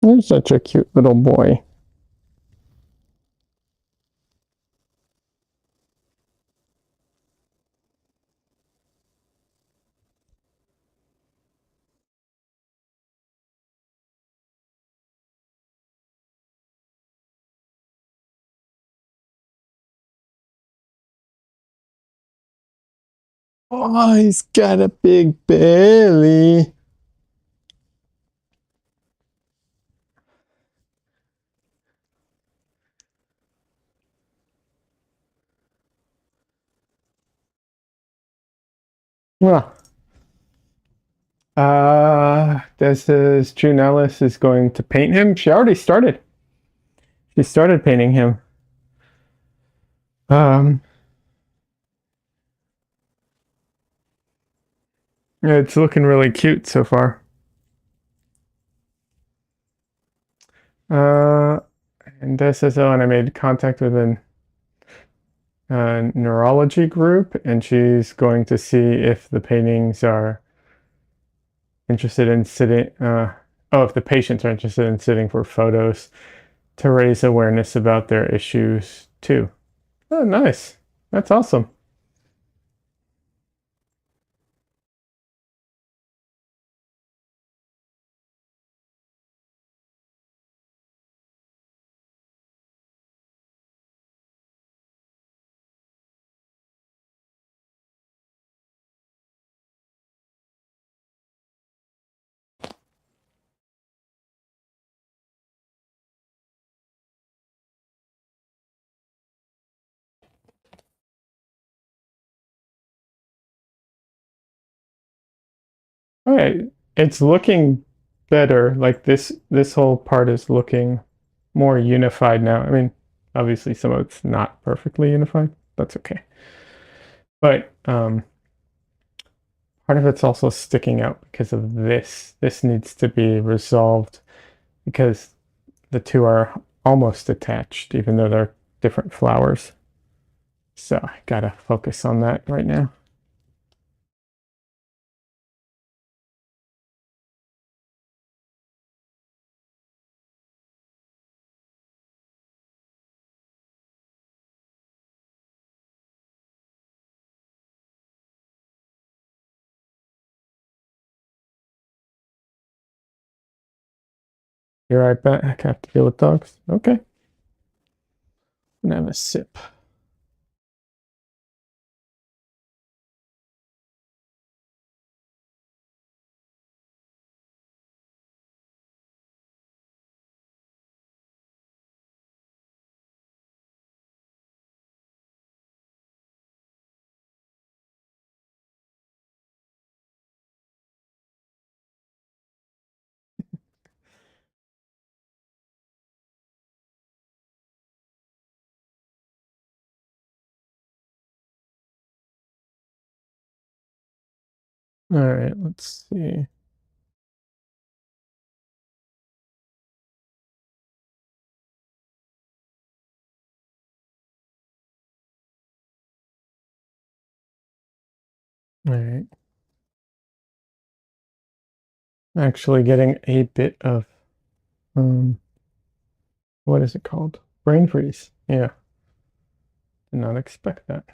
[SPEAKER 1] You're such a cute little boy. Oh, he's got a big belly. Well, this is June Ellis is going to paint him. She already started. She started painting him. Um, it's looking really cute so far. Uh, and this is and I made contact with an neurology group, and she's going to see if the paintings are interested in sitting. If the patients are interested in sitting for photos to raise awareness about their issues too. Oh, nice. That's awesome. All right, it's looking better. Like this whole part is looking more unified now. I mean, obviously some of it's not perfectly unified. That's okay. But part of it's also sticking out because of this. This needs to be resolved because the two are almost attached, even though they're different flowers. So I gotta focus on that right now. Be right back. I have to deal with dogs. Okay. I'm gonna have a sip. All right, let's see. All right. Actually getting a bit of um What is it called? Brain freeze. Yeah, did not expect that.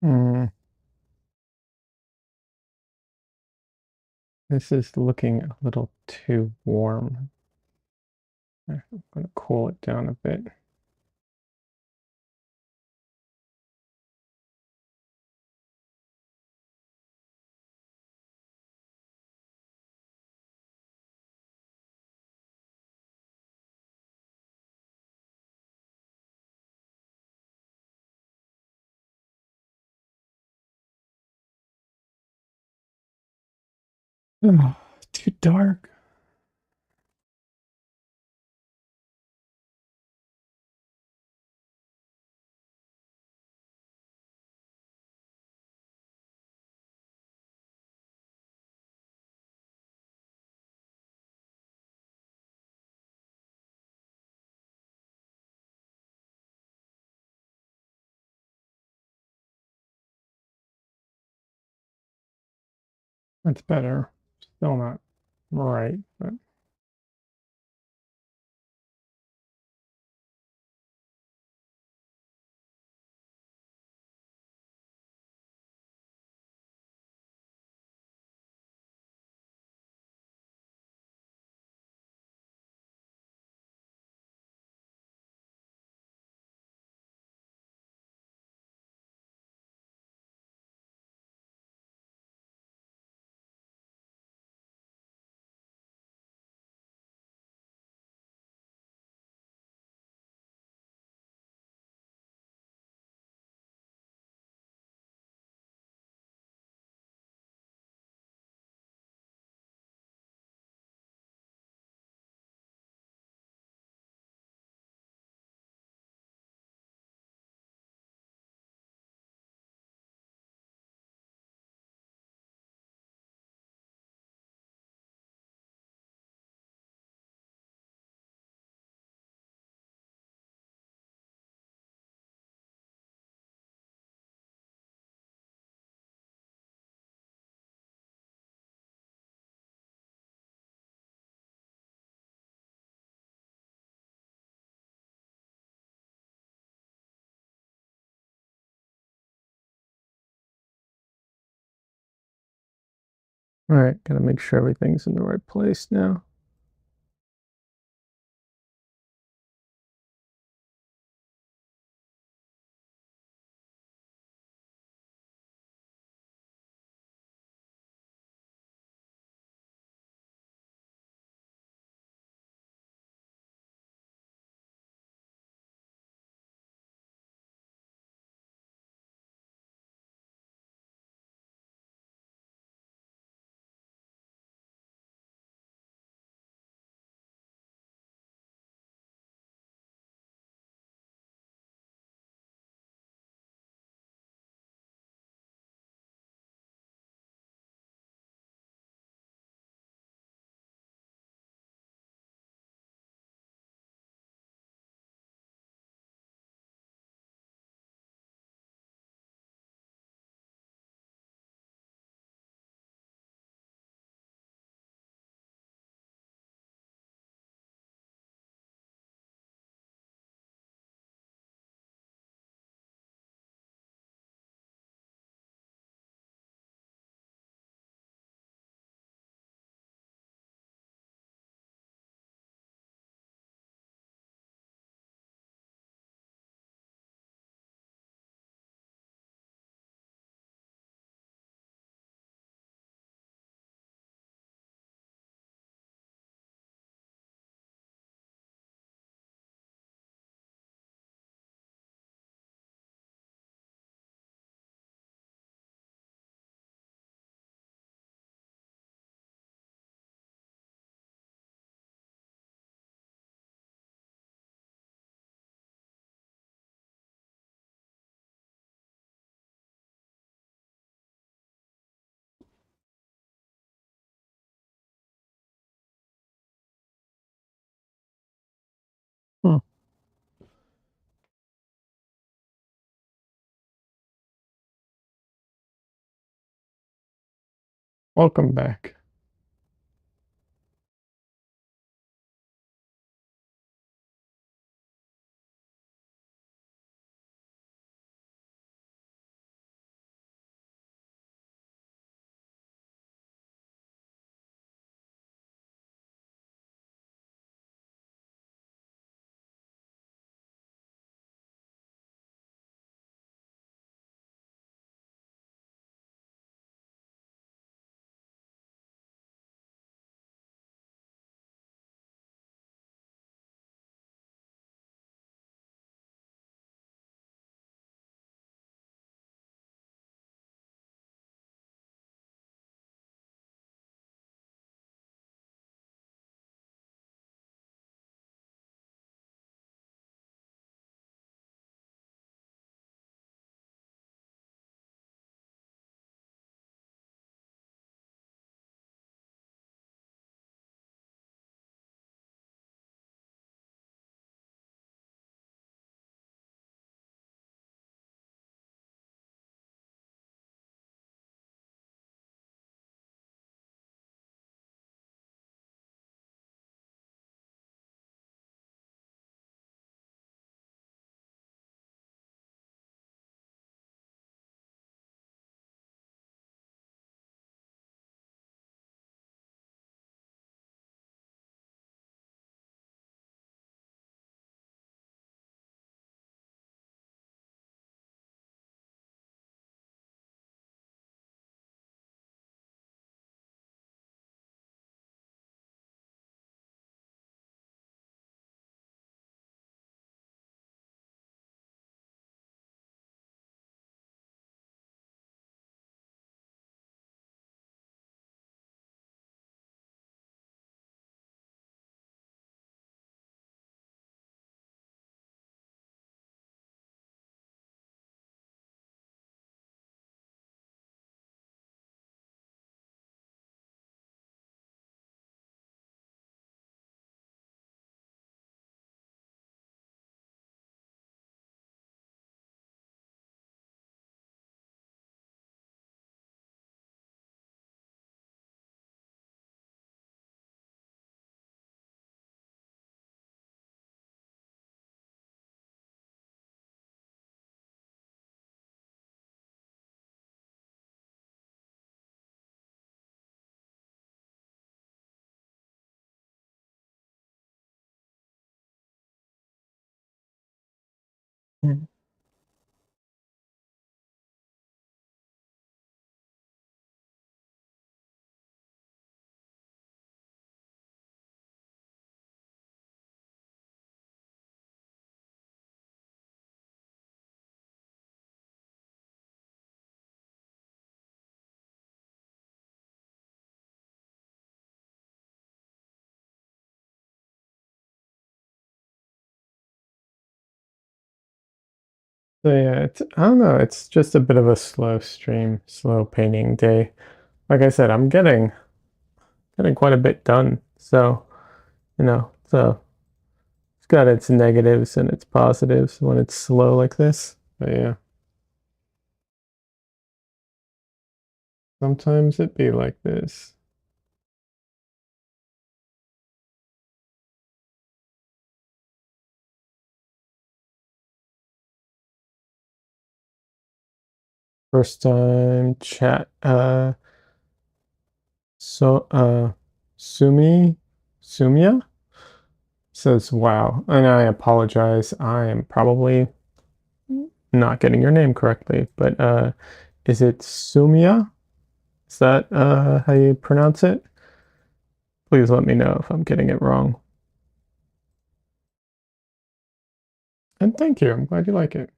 [SPEAKER 1] Mm, this is looking a little too warm. I'm going to cool it down a bit. Oh, too dark. That's better. Still not right, but all right, gotta make sure everything's in the right place now. Welcome back. Mm. So yeah, I don't know, it's just a bit of a slow stream, slow painting day. Like I said, I'm getting quite a bit done. So, so it's got its negatives and its positives when it's slow like this. But yeah, sometimes it be like this. First time chat so Sumia says wow. And I apologize. I am probably not getting your name correctly, but is it Sumia? Is that how you pronounce it? Please let me know if I'm getting it wrong. And thank you. I'm glad you like it.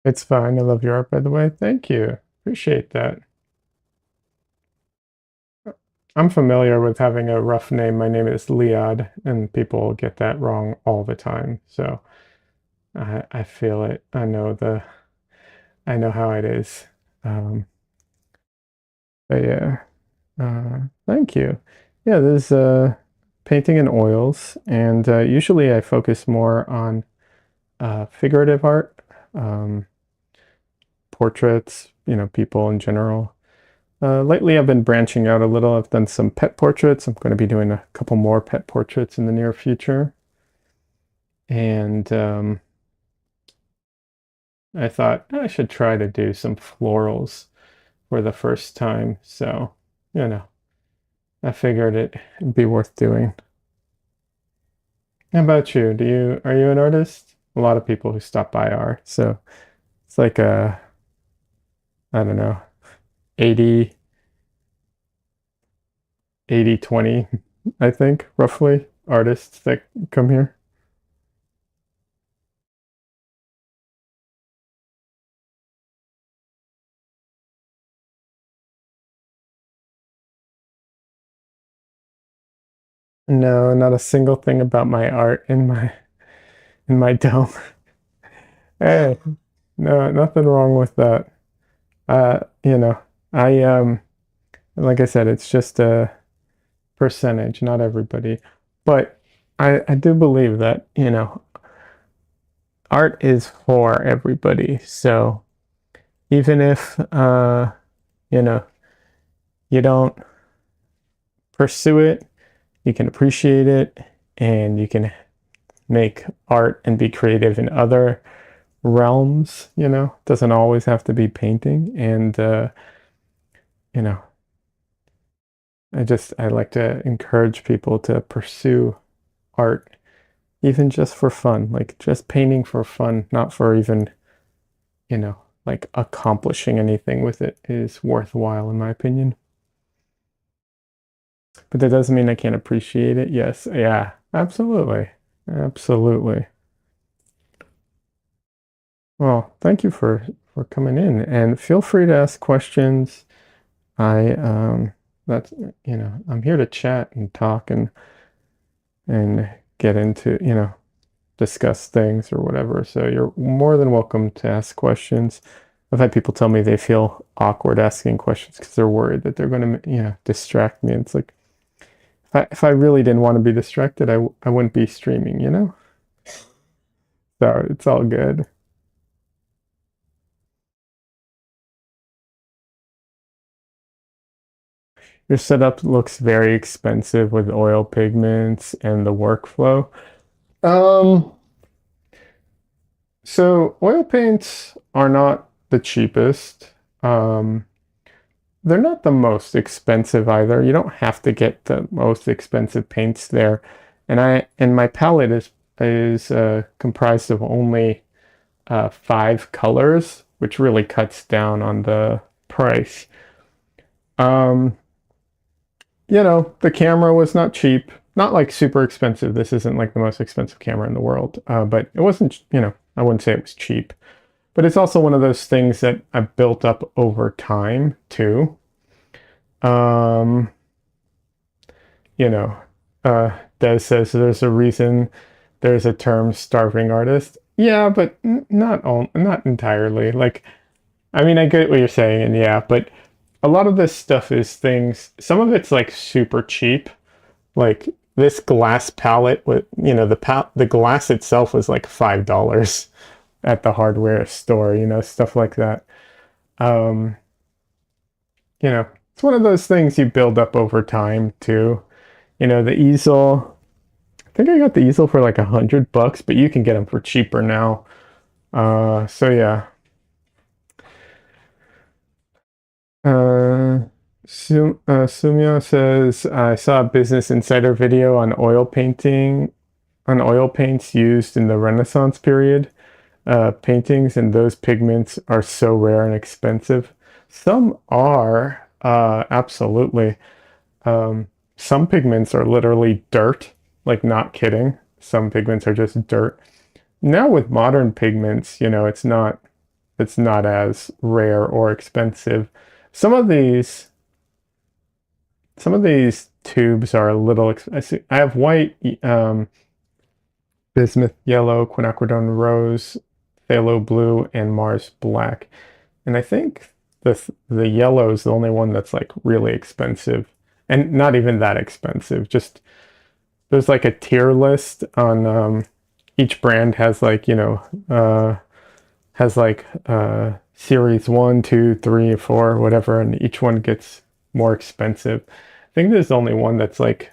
[SPEAKER 1] It's fine. I love your art, by the way. Thank you. Appreciate that. I'm familiar with having a rough name. My name is Liad, and people get that wrong all the time. So I feel it. I know how it is. Um, but yeah, thank you. Yeah, there's painting in oils, and usually I focus more on figurative art, um, portraits, people in general. Lately, I've been branching out a little. I've done some pet portraits. I'm going to be doing a couple more pet portraits in the near future. And I thought I should try to do some florals for the first time. So, you know, I figured it'd be worth doing. How about you? Are you an artist? A lot of people who stop by are. So it's like I don't know, 80, 80, 20, I think, roughly, artists that come here. No, not a single thing about my art in my dome. Hey, no, nothing wrong with that. You know, I like I said, it's just a percentage, not everybody. But I do believe that, art is for everybody. So even if you know, you don't pursue it, you can appreciate it and you can make art and be creative in other realms, It doesn't always have to be painting. And you know, I like to encourage people to pursue art even just for fun, like just painting for fun, not for even, like accomplishing anything with it is worthwhile in my opinion. But that doesn't mean I can't appreciate it. Yes, yeah, absolutely. Absolutely. Well, thank you for coming in and feel free to ask questions. I that's I'm here to chat and talk and get into, discuss things or whatever. So you're more than welcome to ask questions. I've had people tell me they feel awkward asking questions because they're worried that they're going to, distract me. It's like if I really didn't want to be distracted, I wouldn't be streaming. So it's all good. Your setup looks very expensive with oil pigments and the workflow. Um, so oil paints are not the cheapest. Um, they're not the most expensive either. You don't have to get the most expensive paints there. And my palette is comprised of only 5 colors, which really cuts down on the price. Um, the camera was not cheap, not like super expensive. This isn't like the most expensive camera in the world, but it wasn't, I wouldn't say it was cheap. But it's also one of those things that I built up over time too. Um, you know, Des says there's a reason there's a term starving artist. Yeah, but not entirely. Like, I mean, I get what you're saying, and yeah, but a lot of this stuff is things. Some of it's like super cheap. Like this glass palette with, the glass itself was like $5 at the hardware store. Stuff like that. Um, it's one of those things you build up over time too. The easel. I think I got the easel for like $100, but you can get them for cheaper now. So yeah. Uh, Sumyo says I saw a Business Insider video on oil paints used in the Renaissance period. Paintings and those pigments are so rare and expensive. Some are, absolutely. Some pigments are literally dirt, like not kidding. Some pigments are just dirt. Now with modern pigments, it's not as rare or expensive. Some of these some of these tubes are a little expensive. I have white bismuth yellow, quinacridone rose, phthalo blue, and Mars black. And I think the yellow is the only one that's like really expensive, and not even that expensive. Just there's like a tier list on each brand has like has like series one, two, three, four, whatever, and each one gets more expensive. I think there's only one that's like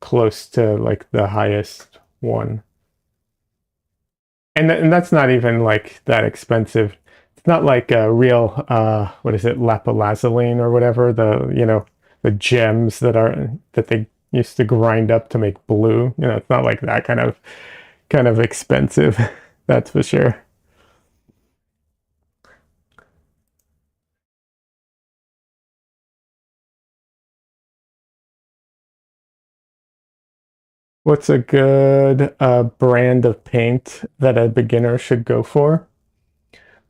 [SPEAKER 1] close to like the highest one. And that's not even like that expensive. It's not like a real what is it, lapilazzoline or whatever, the gems that they used to grind up to make blue. It's not like that kind of expensive. That's for sure. What's a good brand of paint that a beginner should go for?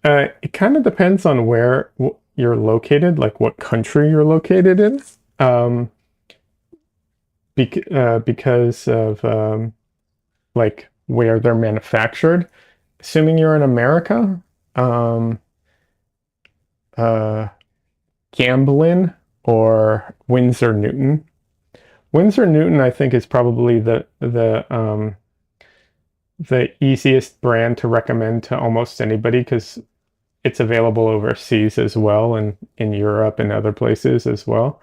[SPEAKER 1] It kind of depends on where you're located, like what country you're located in, um, because of like where they're manufactured. Assuming you're in America, um, uh, Gamblin or Winsor Newton. Winsor Newton, I think, is probably the easiest brand to recommend to almost anybody because it's available overseas as well, and in Europe and other places as well.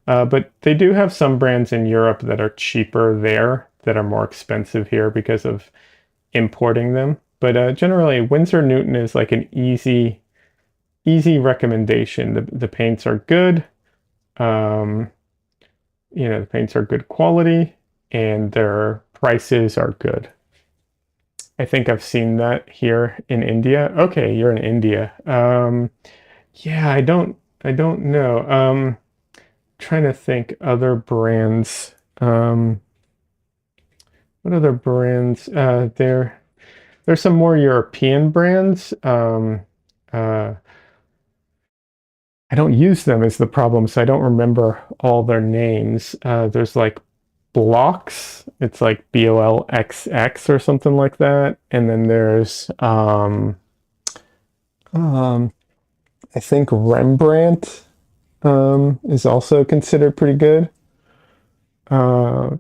[SPEAKER 1] But they do have some brands in Europe that are cheaper there that are more expensive here because of importing them. But generally, Winsor Newton is like an easy recommendation. The paints are good. Um, the paints are good quality, and their prices are good. I think I've seen that here in India. Okay, you're in India. Yeah, I don't know. Trying to think other brands. What other brands? There's some more European brands. Uh, I don't use them is the problem, so I don't remember all their names. There's like Blocks. It's like BOLXX or something like that. And then there's um, I think Rembrandt is also considered pretty good. Uh,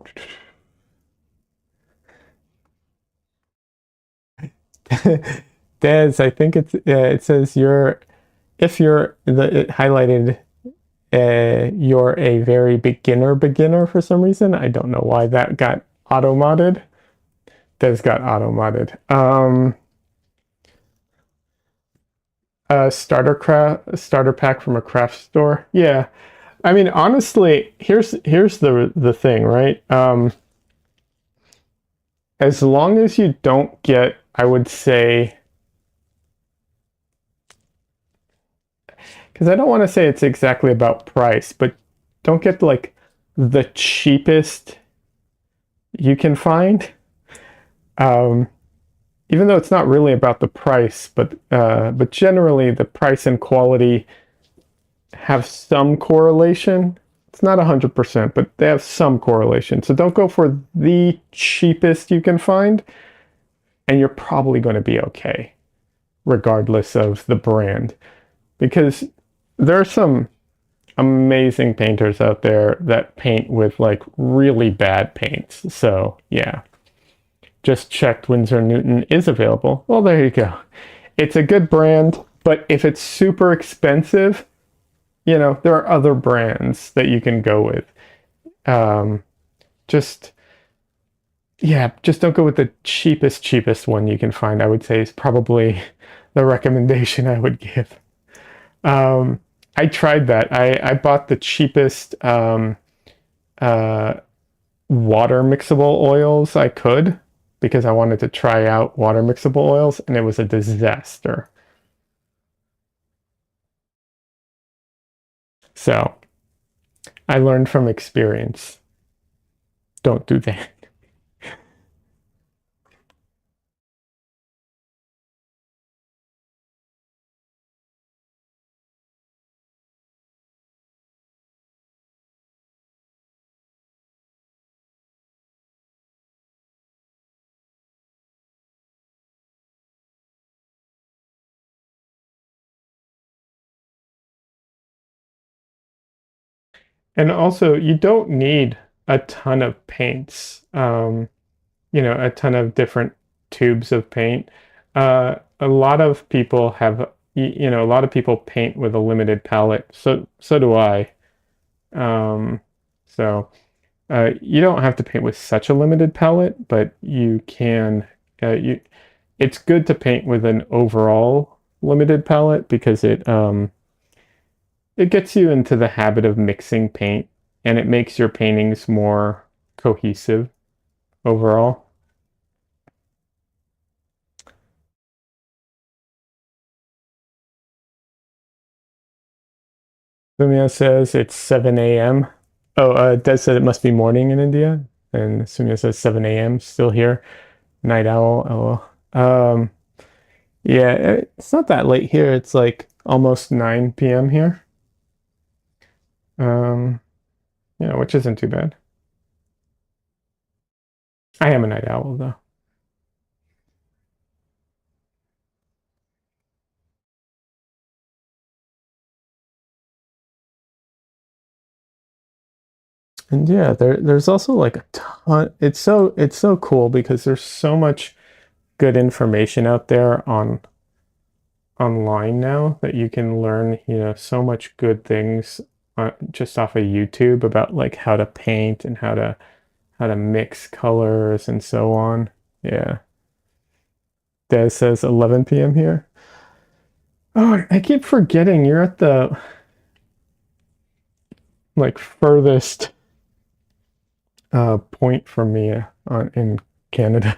[SPEAKER 1] Des, I think it says you're if you're it highlighted you're a very beginner for some reason. I don't know why that got auto-modded. Des got auto-modded. A starter pack from a craft store. Yeah. I mean, honestly, here's the thing, right? As long as you don't get, I would say, because I don't want to say it's exactly about price, but don't get like the cheapest you can find. Um, Even though it's not really about the price, but generally the price and quality have some correlation. It's not 100%, but they have some correlation. So don't go for the cheapest you can find, and you're probably going to be okay, regardless of the brand. Because there are some amazing painters out there that paint with like really bad paints. So yeah, just checked Winsor Newton is available. Well, there you go. It's a good brand, but if it's super expensive, there are other brands that you can go with. Um, just yeah, just don't go with the cheapest one you can find. I would say is probably the recommendation I would give. Um, I tried that. I bought the cheapest uh, water mixable oils I could because I wanted to try out water mixable oils, and it was a disaster. So I learned from experience. Don't do that. And also, you don't need a ton of paints, a ton of different tubes of paint. A lot of people have, a lot of people paint with a limited palette. So do I. Um, so you don't have to paint with such a limited palette, but you can. It's good to paint with an overall limited palette because it gets you into the habit of mixing paint and it makes your paintings more cohesive overall. Sumya says it's 7 a.m. Oh, Des said it must be morning in India. And Sumya says 7 a.m. still here. Night owl. Yeah, it's not that late here. It's like almost 9 p.m. here. Um, which isn't too bad. I am a night owl though. And yeah, there's also like a ton. It's so cool because there's so much good information out there online now that you can learn, so much good things just off of YouTube about like how to paint and how to mix colors and so on. Yeah. Des says 11 p.m. here. Oh, I keep forgetting you're at the like furthest point from me in Canada.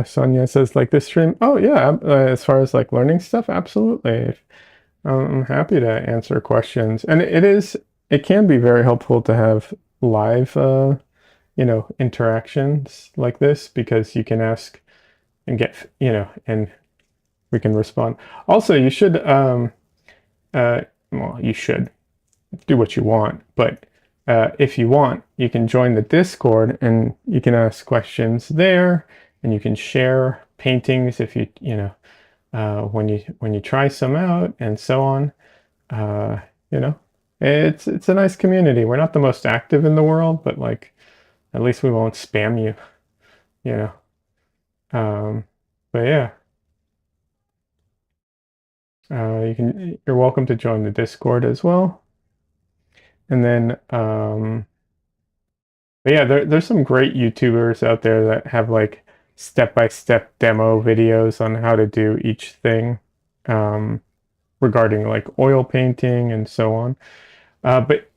[SPEAKER 1] Sonia says like this stream. Oh yeah, as far as like learning stuff, absolutely. I'm happy to answer questions, and it can be very helpful to have live interactions like this because you can ask and get and we can respond. Also, you should well, you should do what you want, but if you want, you can join the Discord and you can ask questions there, and you can share paintings if when you try some out and so on. Uh, you know, it's a nice community. We're not the most active in the world, but like at least we won't spam you, you know. Um, but yeah, you're welcome to join the Discord as well. And then but yeah, there's some great YouTubers out there that have like step-by-step demo videos on how to do each thing um, regarding like oil painting and so on. But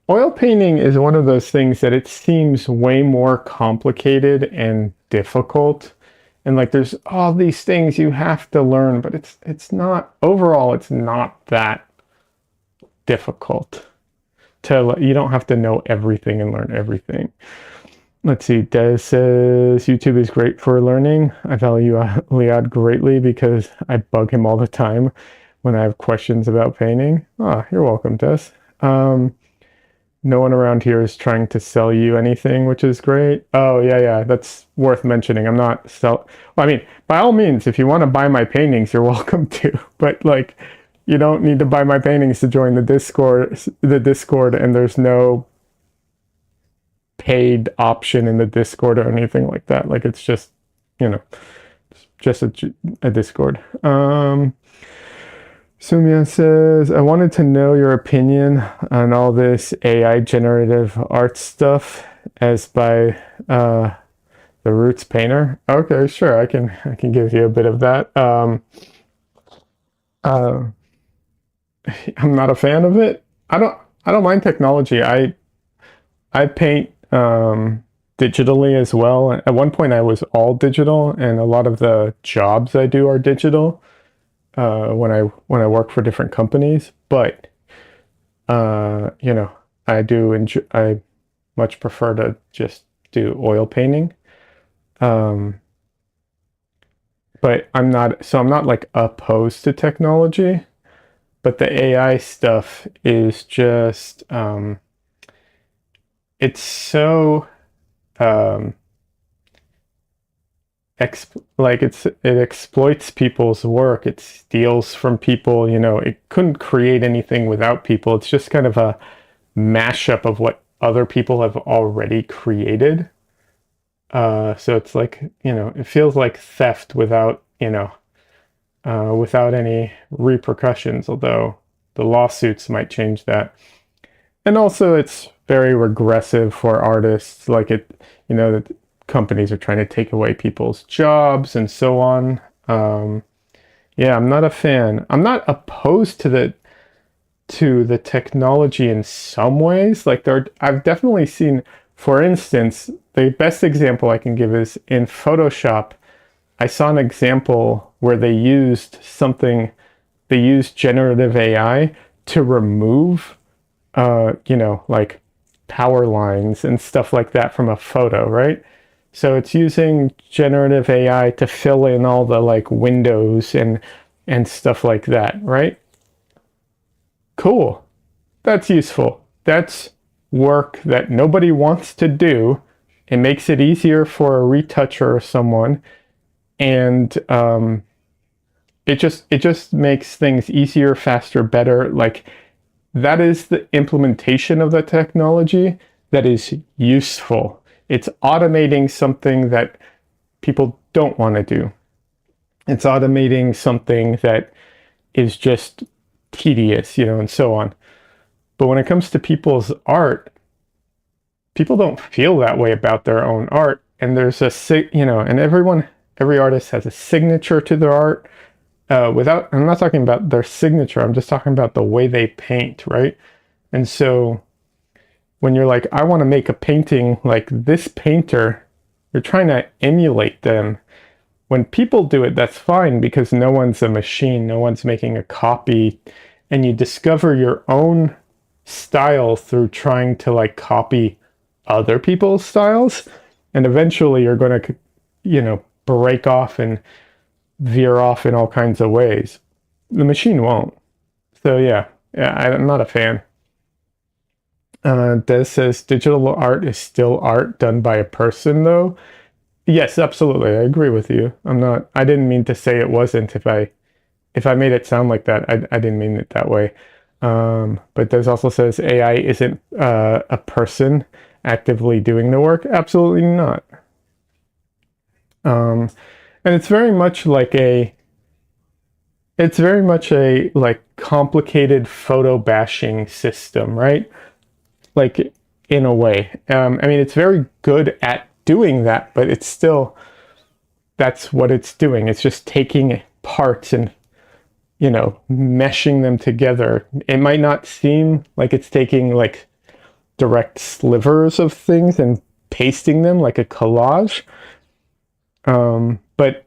[SPEAKER 1] oil painting is one of those things that it seems way more complicated and difficult. And like there's all these things you have to learn, but it's not overall it's not that difficult. You don't have to know everything and learn everything. Let's see. Des says YouTube is great for learning. I value Liad greatly because I bug him all the time when I have questions about painting. Ah, you're welcome, Des. Um, no one around here is trying to sell you anything, which is great. Oh, yeah, yeah, that's worth mentioning. I'm not Well, I mean, by all means, if you want to buy my paintings, you're welcome to. But like, you don't need to buy my paintings to join the Discord. And there's no paid option in the Discord or anything like that. Like, it's just, you know, just a Discord. Sumia says, I wanted to know your opinion on all this AI generative art stuff as by the Roots painter. Okay, sure, I can give you a bit of that. Uh, I'm not a fan of it. I don't mind technology. I paint digitally as well. At one point, I was all digital, and a lot of the jobs I do are digital when I work for different companies. But you know, I do enjoy. I much prefer to just do oil painting. Um, but I'm not like opposed to technology, but the AI stuff is just, it's so, um, it exploits people's work. It steals from people. It couldn't create anything without people. It's just kind of a mashup of what other people have already created. So it's like, it feels like theft without, without any repercussions, although the lawsuits might change that. And also, it's very regressive for artists. That companies are trying to take away people's jobs and so on. Yeah, I'm not a fan. I'm not opposed to the technology in some ways. I've definitely seen, for instance, the best example I can give is in Photoshop. I saw an example where they used generative AI to remove, like power lines and stuff like that from a photo, right? So it's using generative AI to fill in all the like windows and stuff like that, right? Cool. That's useful. That's work that nobody wants to do. It makes it easier for a retoucher or someone, and it just makes things easier, faster, better. Like that is the implementation of the technology that is useful. It's automating something that people don't want to do. It's automating something that is just tedious, and so on. But when it comes to people's art, people don't feel that way about their own art. And and every artist has a signature to their art. I'm not talking about their signature. I'm just talking about the way they paint, right? And so when you're like, I want to make a painting like this painter, you're trying to emulate them. When people do it, that's fine because no one's a machine, no one's making a copy, and you discover your own style through trying to like copy other people's styles, and eventually you're going to, break off and veer off in all kinds of ways. The machine won't. So yeah, I'm not a fan. Des says digital art is still art done by a person, though. Yes, absolutely. I agree with you. I didn't mean to say it wasn't. If I made it sound like that, I didn't mean it that way. But Des also says AI isn't a person actively doing the work. Absolutely not. And it's very much a like complicated photo bashing system, right? Like in a way. I mean, it's very good at doing that, but it's still that's what it's doing. It's just taking parts and meshing them together. It might not seem like it's taking like direct slivers of things and pasting them like a collage, but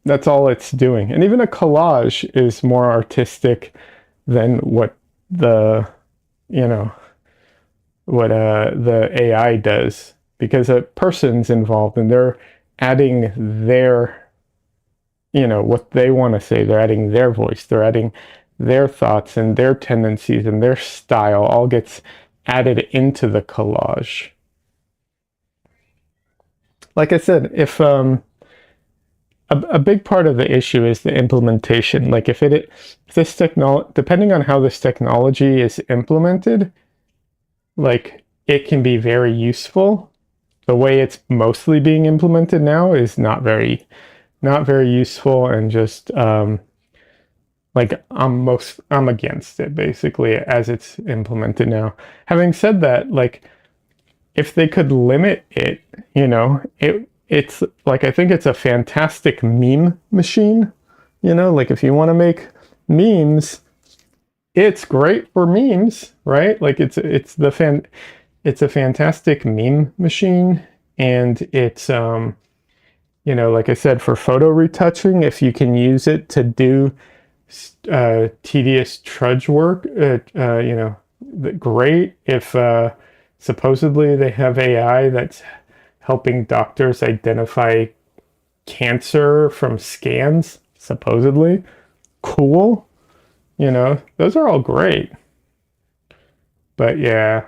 [SPEAKER 1] that's all it's doing. And even a collage is more artistic than what the you know the AI does because a person's involved and they're adding their what they want to say. They're adding their voice. They're adding their thoughts and their tendencies and their style all gets added into the collage. Like I said, if a big part of the issue is the implementation. Like if this technology, depending on how this technology is implemented, like it can be very useful. The way it's mostly being implemented now is not very useful, and just like I'm against it basically as it's implemented now. Having said that, like if they could limit it, it's like I think it's a fantastic meme machine. Like if you want to make memes, it's great for memes, right? Like it's a fantastic meme machine, and it's like I said, for photo retouching, if you can use it to do tedious trudge work, great. If supposedly they have AI that's helping doctors identify cancer from scans, supposedly. Cool. Those are all great. But yeah,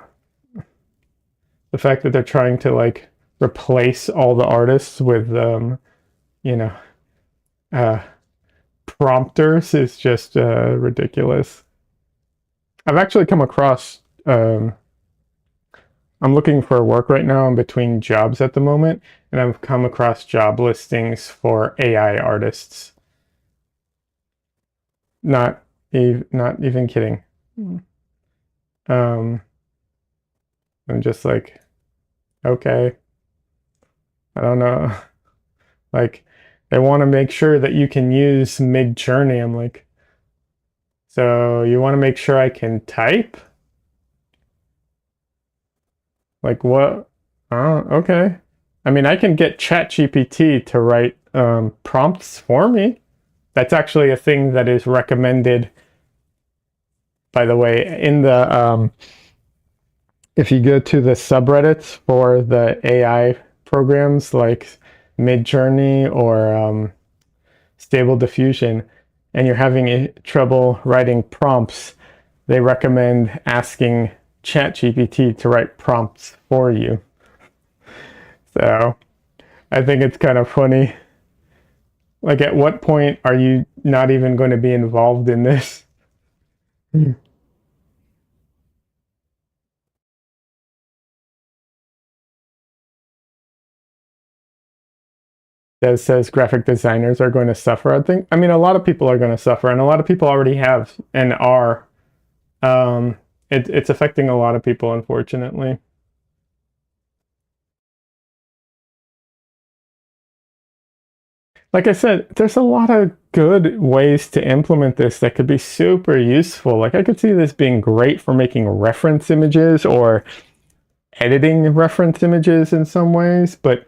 [SPEAKER 1] the fact that they're trying to like replace all the artists with you know, uh prompters is just ridiculous. I've actually come across I'm looking for work right now. I'm between jobs at the moment, and I've come across job listings for AI artists. Not even kidding. Um, I'm just like, okay, I don't know. Like, they want to make sure that you can use Mid-Journey. I'm like, so you want to make sure I can type? Like what? Oh, okay. I mean, I can get ChatGPT to write prompts for me. That's actually a thing that is recommended, by the way, in the if you go to the subreddits for the AI programs like Midjourney or Stable Diffusion, and you're having trouble writing prompts, they recommend asking ChatGPT to write prompts for you. So I think it's kind of funny. Like, at what point are you not even going to be involved in this? That says graphic designers are going to suffer. I mean, a lot of people are going to suffer, and a lot of people already have and are. It's affecting a lot of people, unfortunately. Like I said, there's a lot of good ways to implement this that could be super useful. Like, I could see this being great for making reference images or editing reference images in some ways, but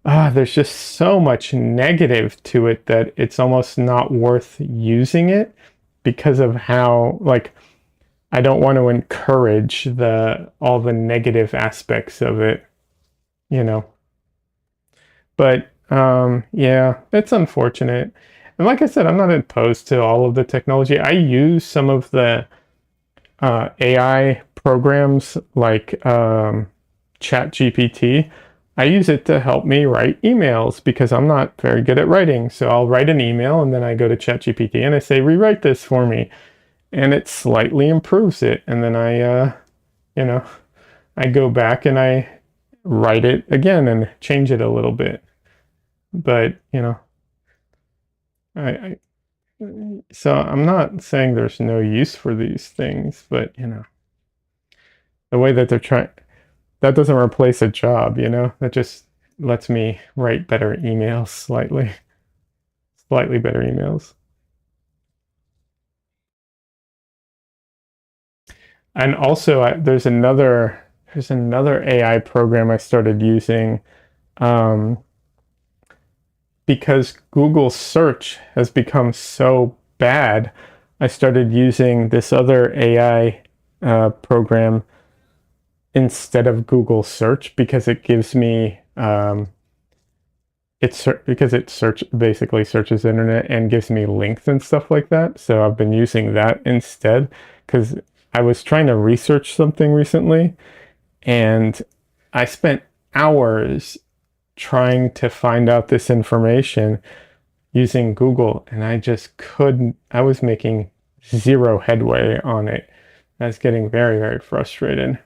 [SPEAKER 1] there's just so much negative to it that it's almost not worth using it because of how, like, I don't want to encourage the all the negative aspects of it, you know. But yeah, it's unfortunate. And like I said, I'm not opposed to all of the technology. I use some of the AI programs like ChatGPT. I use it to help me write emails because I'm not very good at writing. So I'll write an email and then I go to ChatGPT and I say, rewrite this for me. And it slightly improves it. And then you know, I go back and I write it again and change it a little bit. But, I so I'm not saying there's no use for these things, but, the way that they're trying, that doesn't replace a job, that just lets me write better emails slightly better emails. And also there's another AI program I started using um, because Google search has become so bad. I started using this other AI program instead of Google search because it gives me because it basically searches the internet and gives me links and stuff like that. So I've been using that instead because I was trying to research something recently and I spent hours trying to find out this information using Google and I just couldn't. I was making zero headway on it. I was getting very, very frustrated.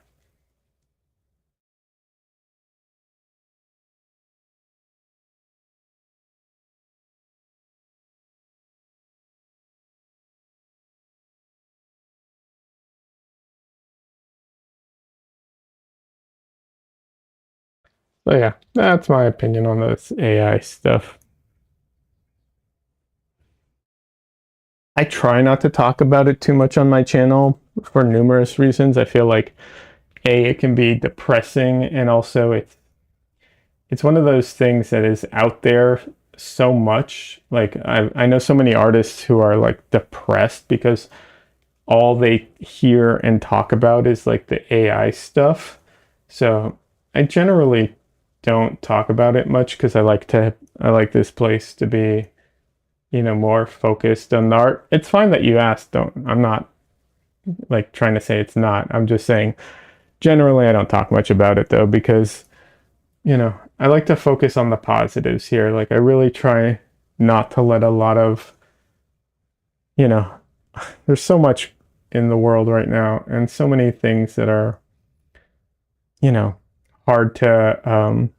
[SPEAKER 1] So yeah, that's my opinion on this AI stuff. I try not to talk about it too much on my channel for numerous reasons. I feel like it can be depressing and also it's one of those things that is out there so much. Like I know so many artists who are like depressed because all they hear and talk about is like the AI stuff. So I generally don't talk about it much because I like to I like this place to be, more focused on the art. It's fine that you asked. Don't. I'm not like trying to say it's not. I'm just saying generally I don't talk much about it though because, I like to focus on the positives here. Like I really try not to let a lot of, you know, there's so much in the world right now and so many things that are, you know, hard to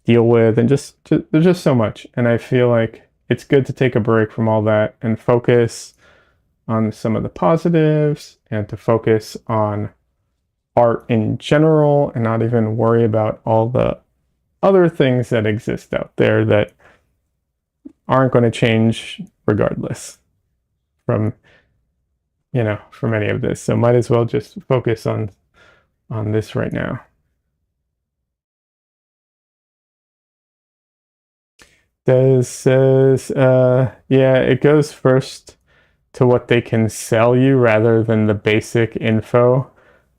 [SPEAKER 1] deal with and just there's just so much. And I feel like it's good to take a break from all that and focus on some of the positives and to focus on art in general and not even worry about all the other things that exist out there that aren't going to change regardless from from any of this. So might as well just focus on this right now. Does says yeah, it goes first to what they can sell you rather than the basic info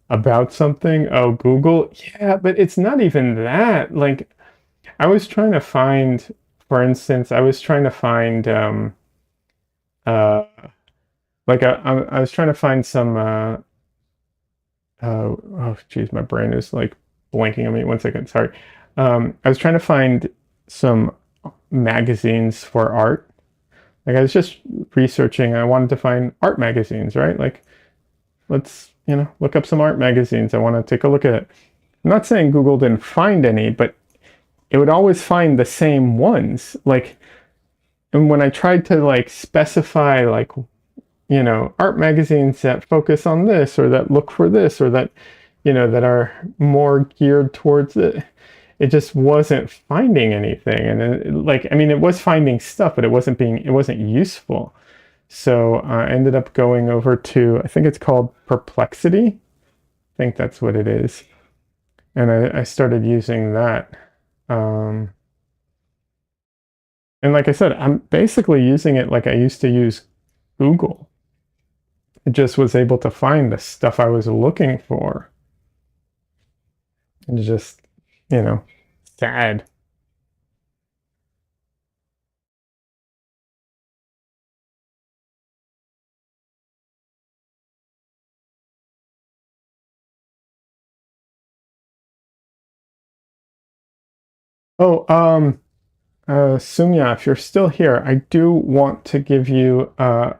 [SPEAKER 1] about something. Oh, Google. Yeah, but it's not even that. Like I was trying to find, for instance, I was trying to find uh like I was trying to find some oh geez, my brain is like blanking on me. 1 second, sorry. I was trying to find some magazines for art. Like I was just researching. I wanted to find art magazines, right? Like let's look up some art magazines. I want to take a look at it. I'm not saying Google didn't find any, but it would always find the same ones. Like, and when I tried to like specify like art magazines that focus on this or that look for this or that that are more geared towards it, it just wasn't finding anything. And like I mean it was finding stuff, but it wasn't useful. So I ended up going over to, I think it's called Perplexity. I think that's what it is. And I started using that. Um, and like I said, I'm basically using it like I used to use Google. It just was able to find the stuff I was looking for. And just, sad. Oh, Sumya, if you're still here, I do want to give you a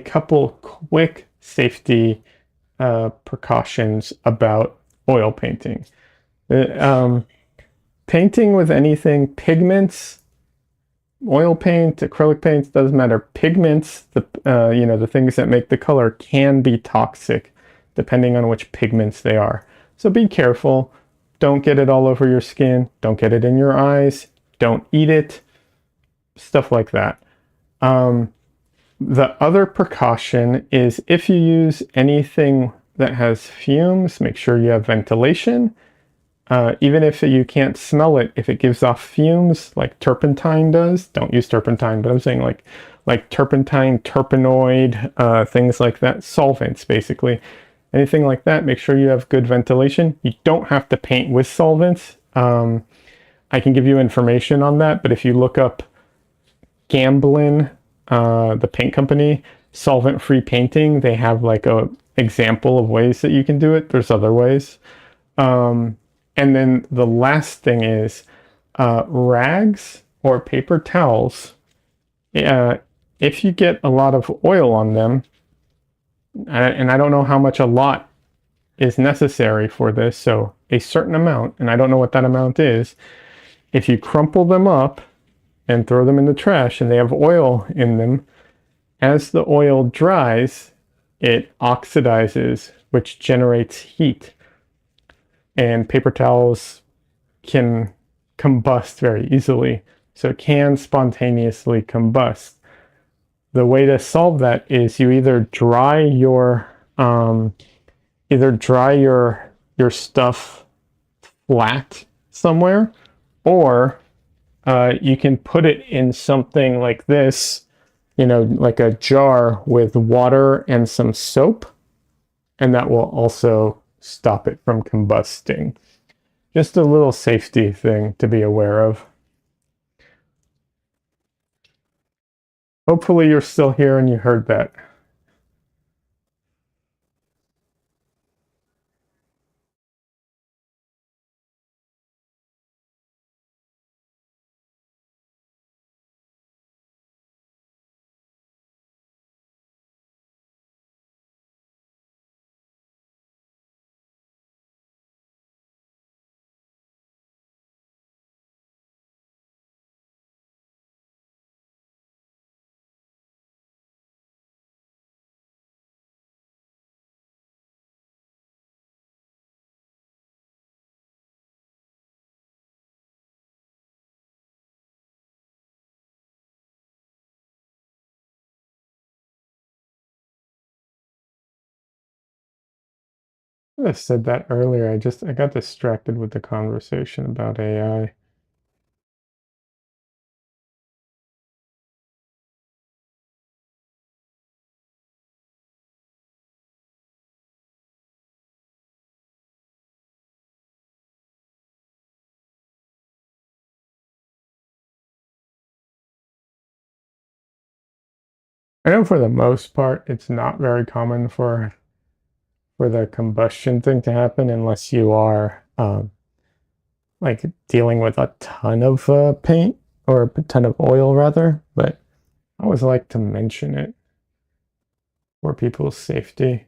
[SPEAKER 1] couple quick safety precautions about oil painting. Um, Painting with anything, pigments, oil paint, acrylic paints, doesn't matter. Pigments, the things that make the color can be toxic depending on which pigments they are. So be careful. Don't get it all over your skin. Don't get it in your eyes. Don't eat it. Stuff like that. The other precaution is if you use anything that has fumes, make sure you have ventilation. Even if you can't smell it, if it gives off fumes like turpentine does, don't use turpentine, but I'm saying like turpentine, terpenoid, things like that, solvents basically. Anything like that, make sure you have good ventilation. You don't have to paint with solvents. I can give you information on that, but if you look up Gamblin, the paint company, solvent-free painting, they have like a example of ways that you can do it. There's other ways. And then the last thing is rags or paper towels. If you get a lot of oil on them, and I don't know how much a lot is necessary for this, so a certain amount, and I don't know what that amount is, if you crumple them up and throw them in the trash and they have oil in them, as the oil dries, it oxidizes, which generates heat. And paper towels can combust very easily, so it can spontaneously combust. The way to solve that is you either dry your your stuff flat somewhere, or you can put it in something like this, like a jar with water and some soap, and that will also stop it from combusting. Just a little safety thing to be aware of. Hopefully you're still here and you heard that. I said that earlier. I got distracted with the conversation about AI. I know for the most part, it's not very common for the combustion thing to happen unless you are like dealing with a ton of paint or a ton of oil rather. But I always like to mention it for people's safety.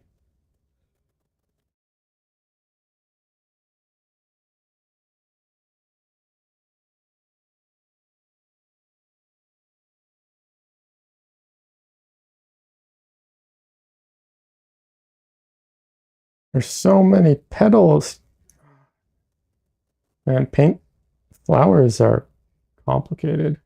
[SPEAKER 1] There's so many petals, and paint flowers are complicated.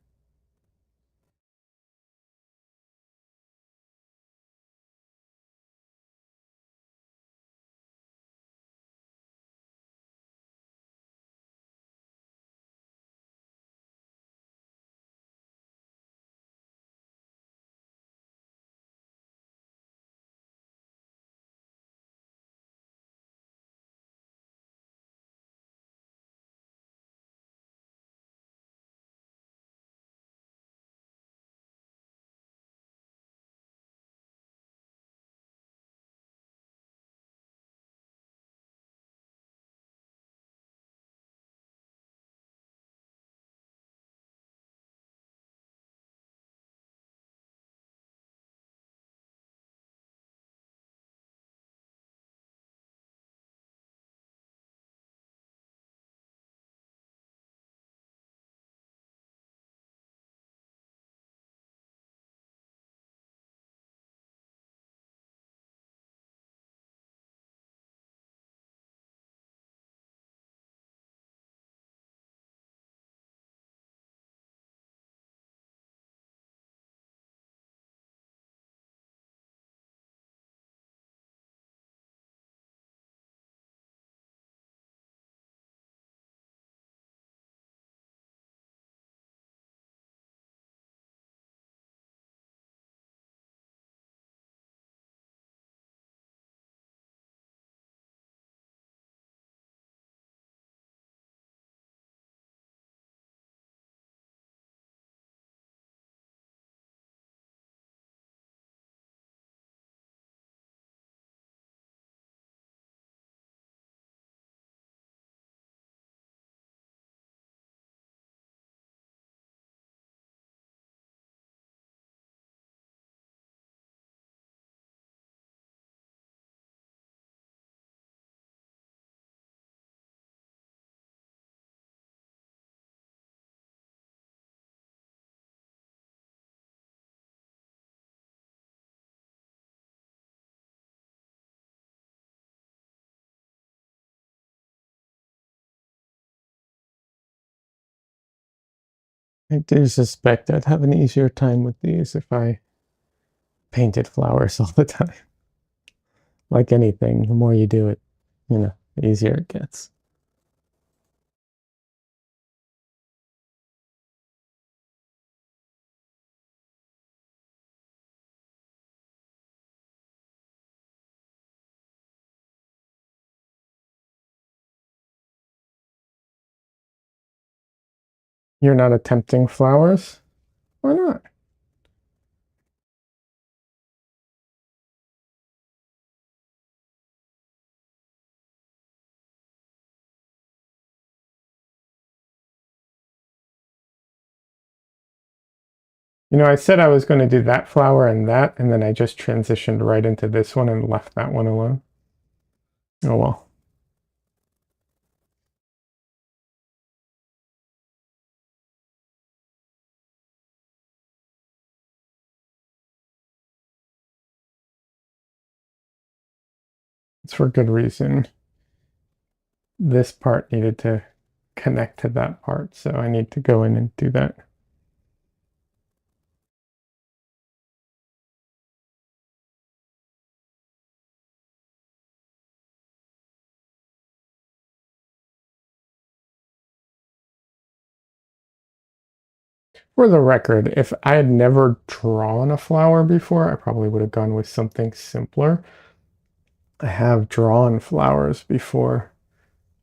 [SPEAKER 1] I do suspect I'd have an easier time with these if I painted flowers all the time. Like anything, the more you do it, the easier it gets. You're not attempting flowers? Why not? I said I was going to do that flower and then I just transitioned right into this one and left that one alone. Oh well. It's for good reason. This part needed to connect to that part, so I need to go in and do that. For the record, if I had never drawn a flower before, I probably would have gone with something simpler. I have drawn flowers before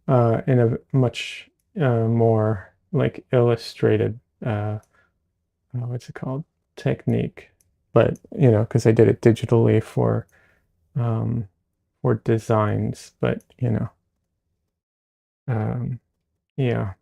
[SPEAKER 1] in a much more like illustrated, what's it called? Technique. But, because I did it digitally um, for designs, but, um, yeah.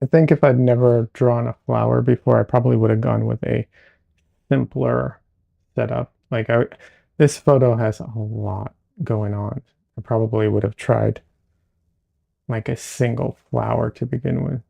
[SPEAKER 1] I think if I'd never drawn a flower before, I probably would have gone with a simpler setup. This photo has a lot going on. I probably would have tried like a single flower to begin with.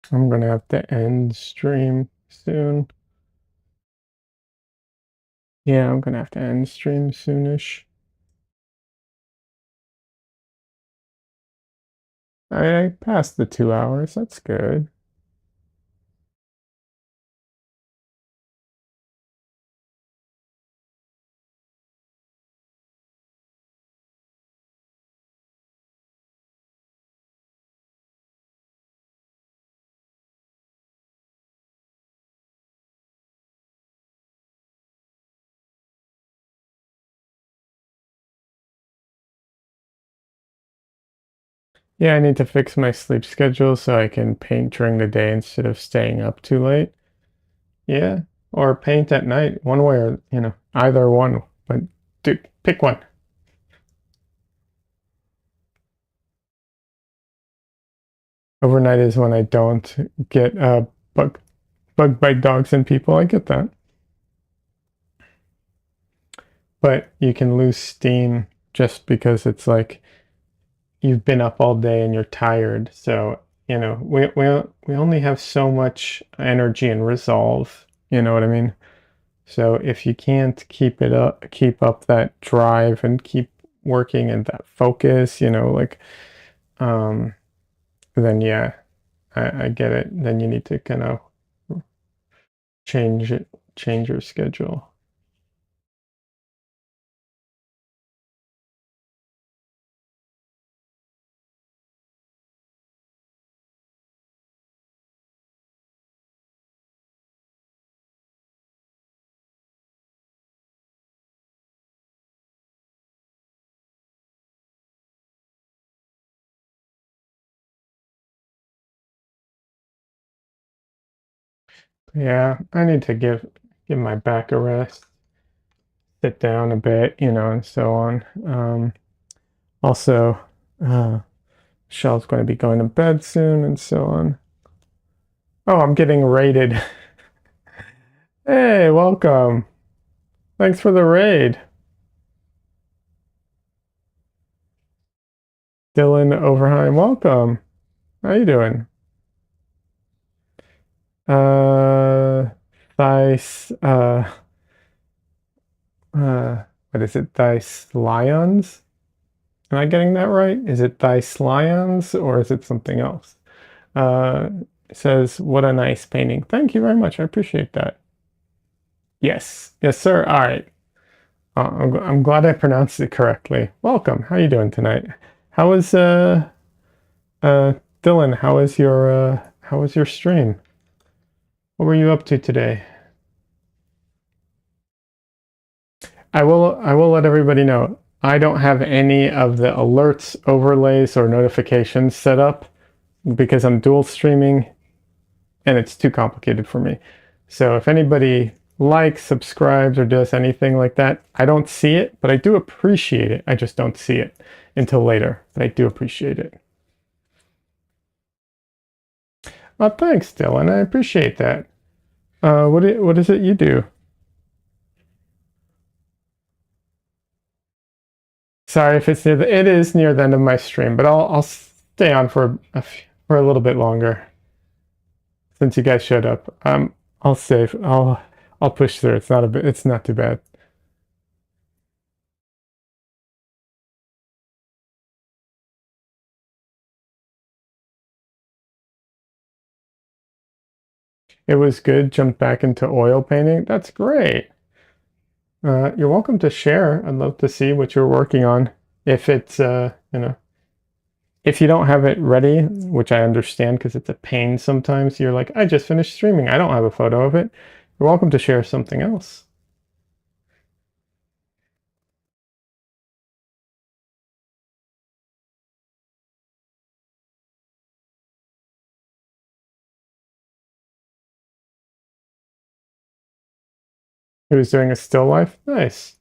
[SPEAKER 1] I'm gonna have to end stream soon. Yeah, I'm gonna have to end stream soonish. I passed the 2 hours. That's good. Yeah, I need to fix my sleep schedule so I can paint during the day instead of staying up too late. Yeah, or paint at night, one way or, either one. But pick one. Overnight is when I don't get bug bug bite dogs and people. I get that. But you can lose steam just because it's like you've been up all day and you're tired. So, we only have so much energy and resolve, you know what I mean? So if you can't keep up that drive and keep working and that focus, um, then yeah, I get it. Then you need to kind of change it, change your schedule. Yeah, I need to give my back a rest, sit down a bit, and so on. Also, uh, Michelle's going to be going to bed soon, and so on. Oh, I'm getting raided. Hey, welcome. Thanks for the raid. Dylan Overheim, welcome. How you doing? Uh, Dice, what is it? Dice Lions? Am I getting that right? Is it Dice Lions or is it something else? Uh, it says, what a nice painting. Thank you very much. I appreciate that. Yes. Yes, sir. All right. I'm glad I pronounced it correctly. Welcome. How you doing tonight? How was uh Dylan, how was your stream? What were you up to today? I will let everybody know. I don't have any of the alerts, overlays, or notifications set up because I'm dual streaming and it's too complicated for me. So if anybody likes, subscribes, or does anything like that, I don't see it, but I do appreciate it. I just don't see it until later, but I do appreciate it. Oh, thanks, Dylan. I appreciate that. What is it you do? Sorry if it is near the end of my stream, but I'll stay on for a little bit longer since you guys showed up. I'll save. I'll push through. It's not too bad. It was good. Jumped back into oil painting. That's great. You're welcome to share. I'd love to see what you're working on. If it's if you don't have it ready, which I understand because it's a pain sometimes, you're like, I just finished streaming. I don't have a photo of it. You're welcome to share something else. He was doing a still life. Nice.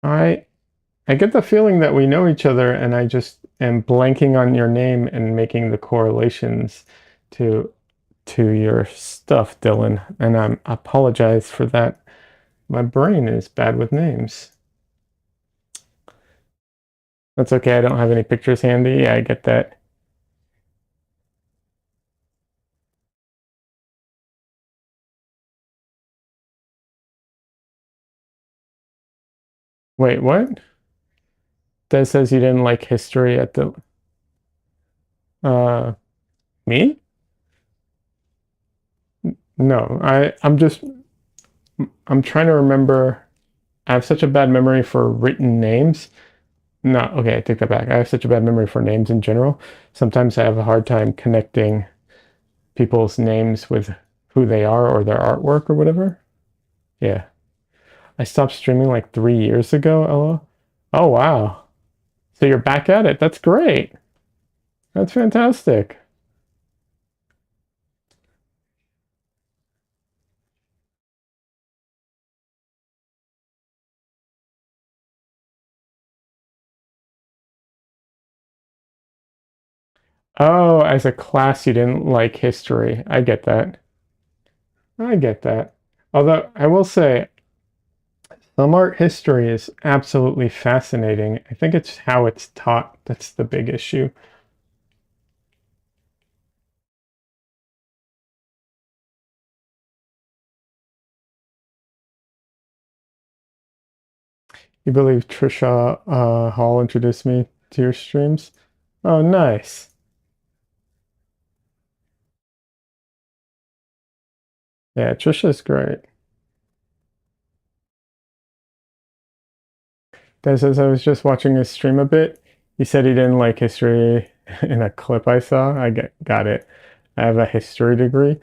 [SPEAKER 1] I I get the feeling that we know each other, and I just am blanking on your name and making the correlations to your stuff, Dylan. And I apologize for that. My brain is bad with names. That's okay. I don't have any pictures handy. Yeah, I get that. Wait, what? That says you didn't like history at the uh me? No, I'm trying to remember. I have such a bad memory for written names. No, okay, I take that back. I have such a bad memory for names in general. Sometimes I have a hard time connecting people's names with who they are or their artwork or whatever. Yeah. I stopped streaming like 3 years ago, Ella. Oh, wow. So you're back at it. That's great. That's fantastic. Oh, as a class, you didn't like history. I get that. I get that. Although I will say, some art history is absolutely fascinating. I think it's how it's taught that's the big issue. You believe Trisha Hall introduced me to your streams? Oh, nice. Yeah, Trisha's great. Des says I was just watching his stream a bit. He said he didn't like history in a clip I saw. Got it. I have a history degree.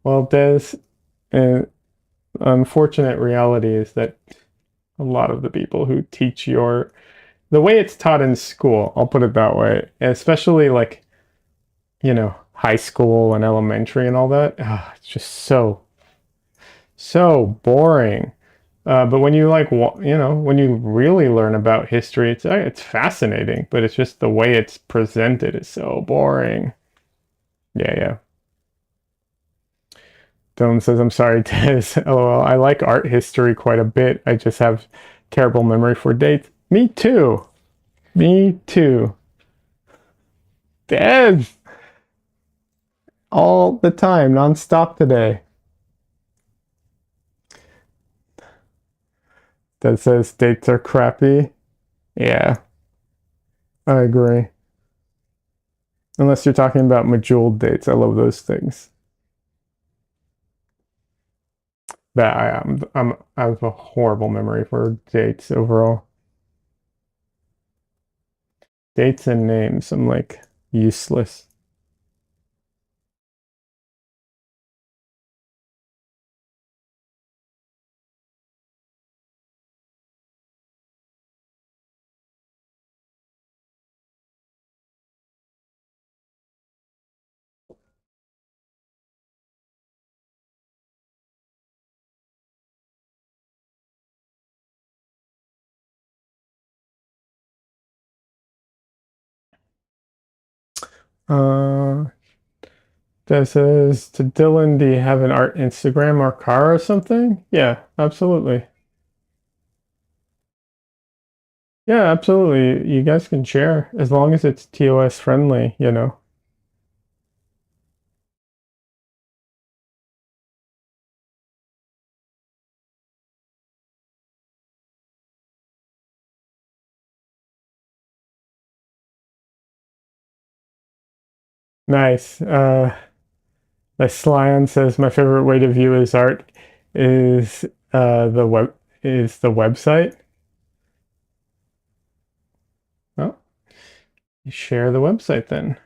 [SPEAKER 1] Well, Des, uh, unfortunate reality is that a lot of the people who teach the way it's taught in school, I'll put it that way, especially like, high school and elementary and all that, it's just so boring. But when you like, when you really learn about history, it's fascinating. But it's just the way it's presented is so boring. Yeah, yeah. Dylan says, "I'm sorry, Tez. LOL. I like art history quite a bit. I just have terrible memory for dates. Me too. Me too. Tez, all the time, nonstop today." That says dates are crappy. Yeah, I agree. Unless you're talking about Majoled dates. I love those things. That I have a horrible memory for dates overall. Dates and names, I'm like useless. Uh, that says to Dylan, do you have an art Instagram or car or something? Yeah, absolutely. Yeah, absolutely. You guys can share as long as it's TOS friendly. Nice. The Slyon says my favorite way to view his art is the website. Oh, you share the website then.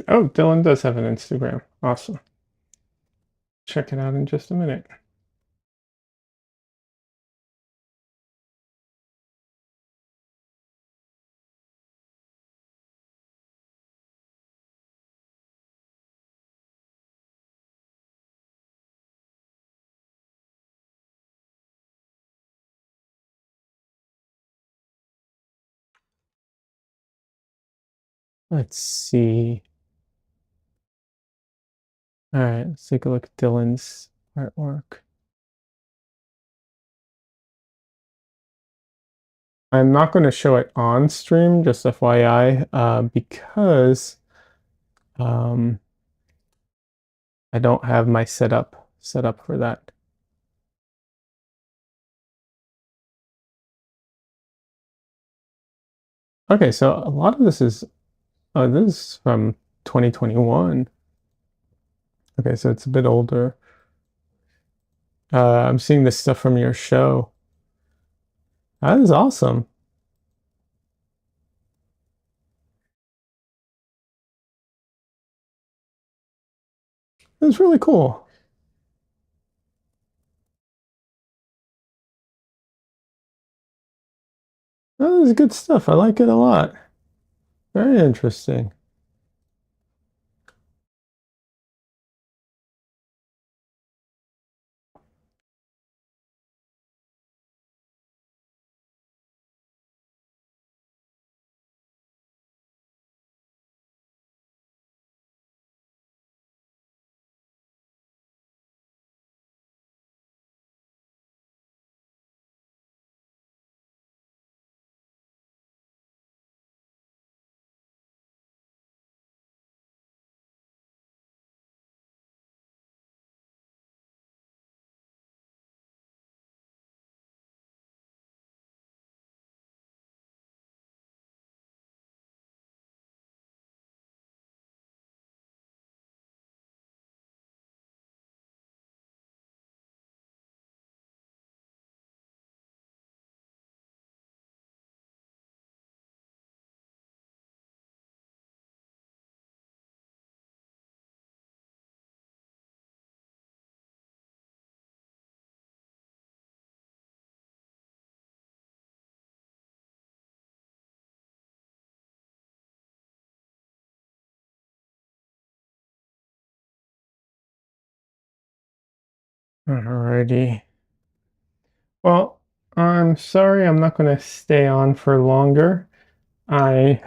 [SPEAKER 1] Oh, Dylan does have an Instagram. Awesome. Check it out in just a minute. Let's see. All right, let's take a look at Dylan's artwork. I'm not going to show it on stream, just FYI, because um, I don't have my setup set up for that. Okay, so a lot of this is this is from 2021. Okay, so it's a bit older. I'm seeing this stuff from your show. That is awesome. That's really cool. That is good stuff. I like it a lot. Very interesting. Alrighty. Well, I'm sorry I'm not going to stay on for longer. I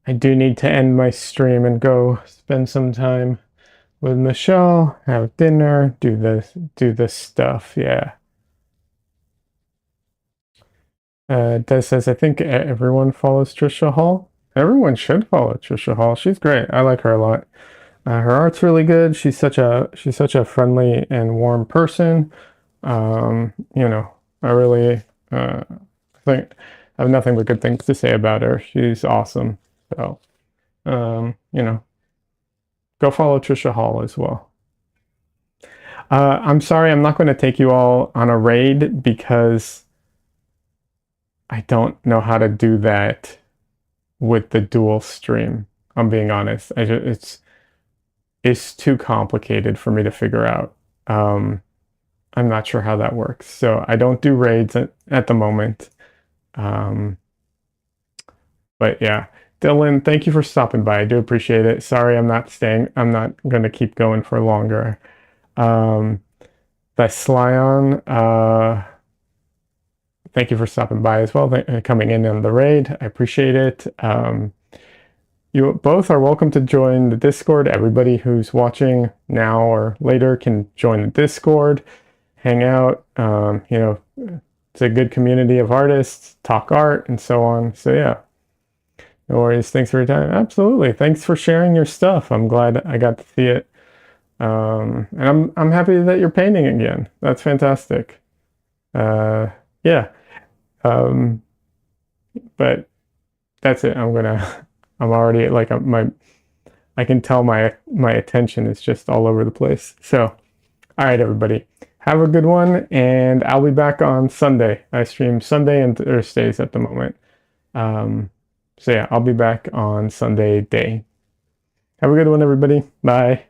[SPEAKER 1] do need to end my stream and go spend some time with Michelle, have dinner, do this stuff. Yeah. Des says I think everyone follows Trisha Hall. Everyone should follow Trisha Hall. She's great. I like her a lot. Her art's really good. She's such a friendly and warm person. I really think I have nothing but good things to say about her. She's awesome. So, um, you know, go follow Trisha Hall as well. I'm sorry, I'm not going to take you all on a raid because I don't know how to do that with the dual stream. I'm being honest. It's too complicated for me to figure out. I'm not sure how that works. So I don't do raids at the moment. Um, but yeah, Dylan, thank you for stopping by. I do appreciate it. Sorry, I'm not staying. I'm not going to keep going for longer. That Slyon, thank you for stopping by as well, coming in on the raid. I appreciate it. You both are welcome to join the Discord. Everybody who's watching now or later can join the Discord, hang out. It's a good community of artists, talk art, and so on. So yeah, no worries. Thanks for your time. Absolutely. Thanks for sharing your stuff. I'm glad I got to see it. And I'm happy that you're painting again. That's fantastic. Yeah. Um, but that's it. I'm already like I can tell my attention is just all over the place. So, all right, everybody, have a good one, and I'll be back on Sunday. I stream Sunday and Thursdays at the moment. So yeah, I'll be back on Sunday day. Have a good one, everybody. Bye.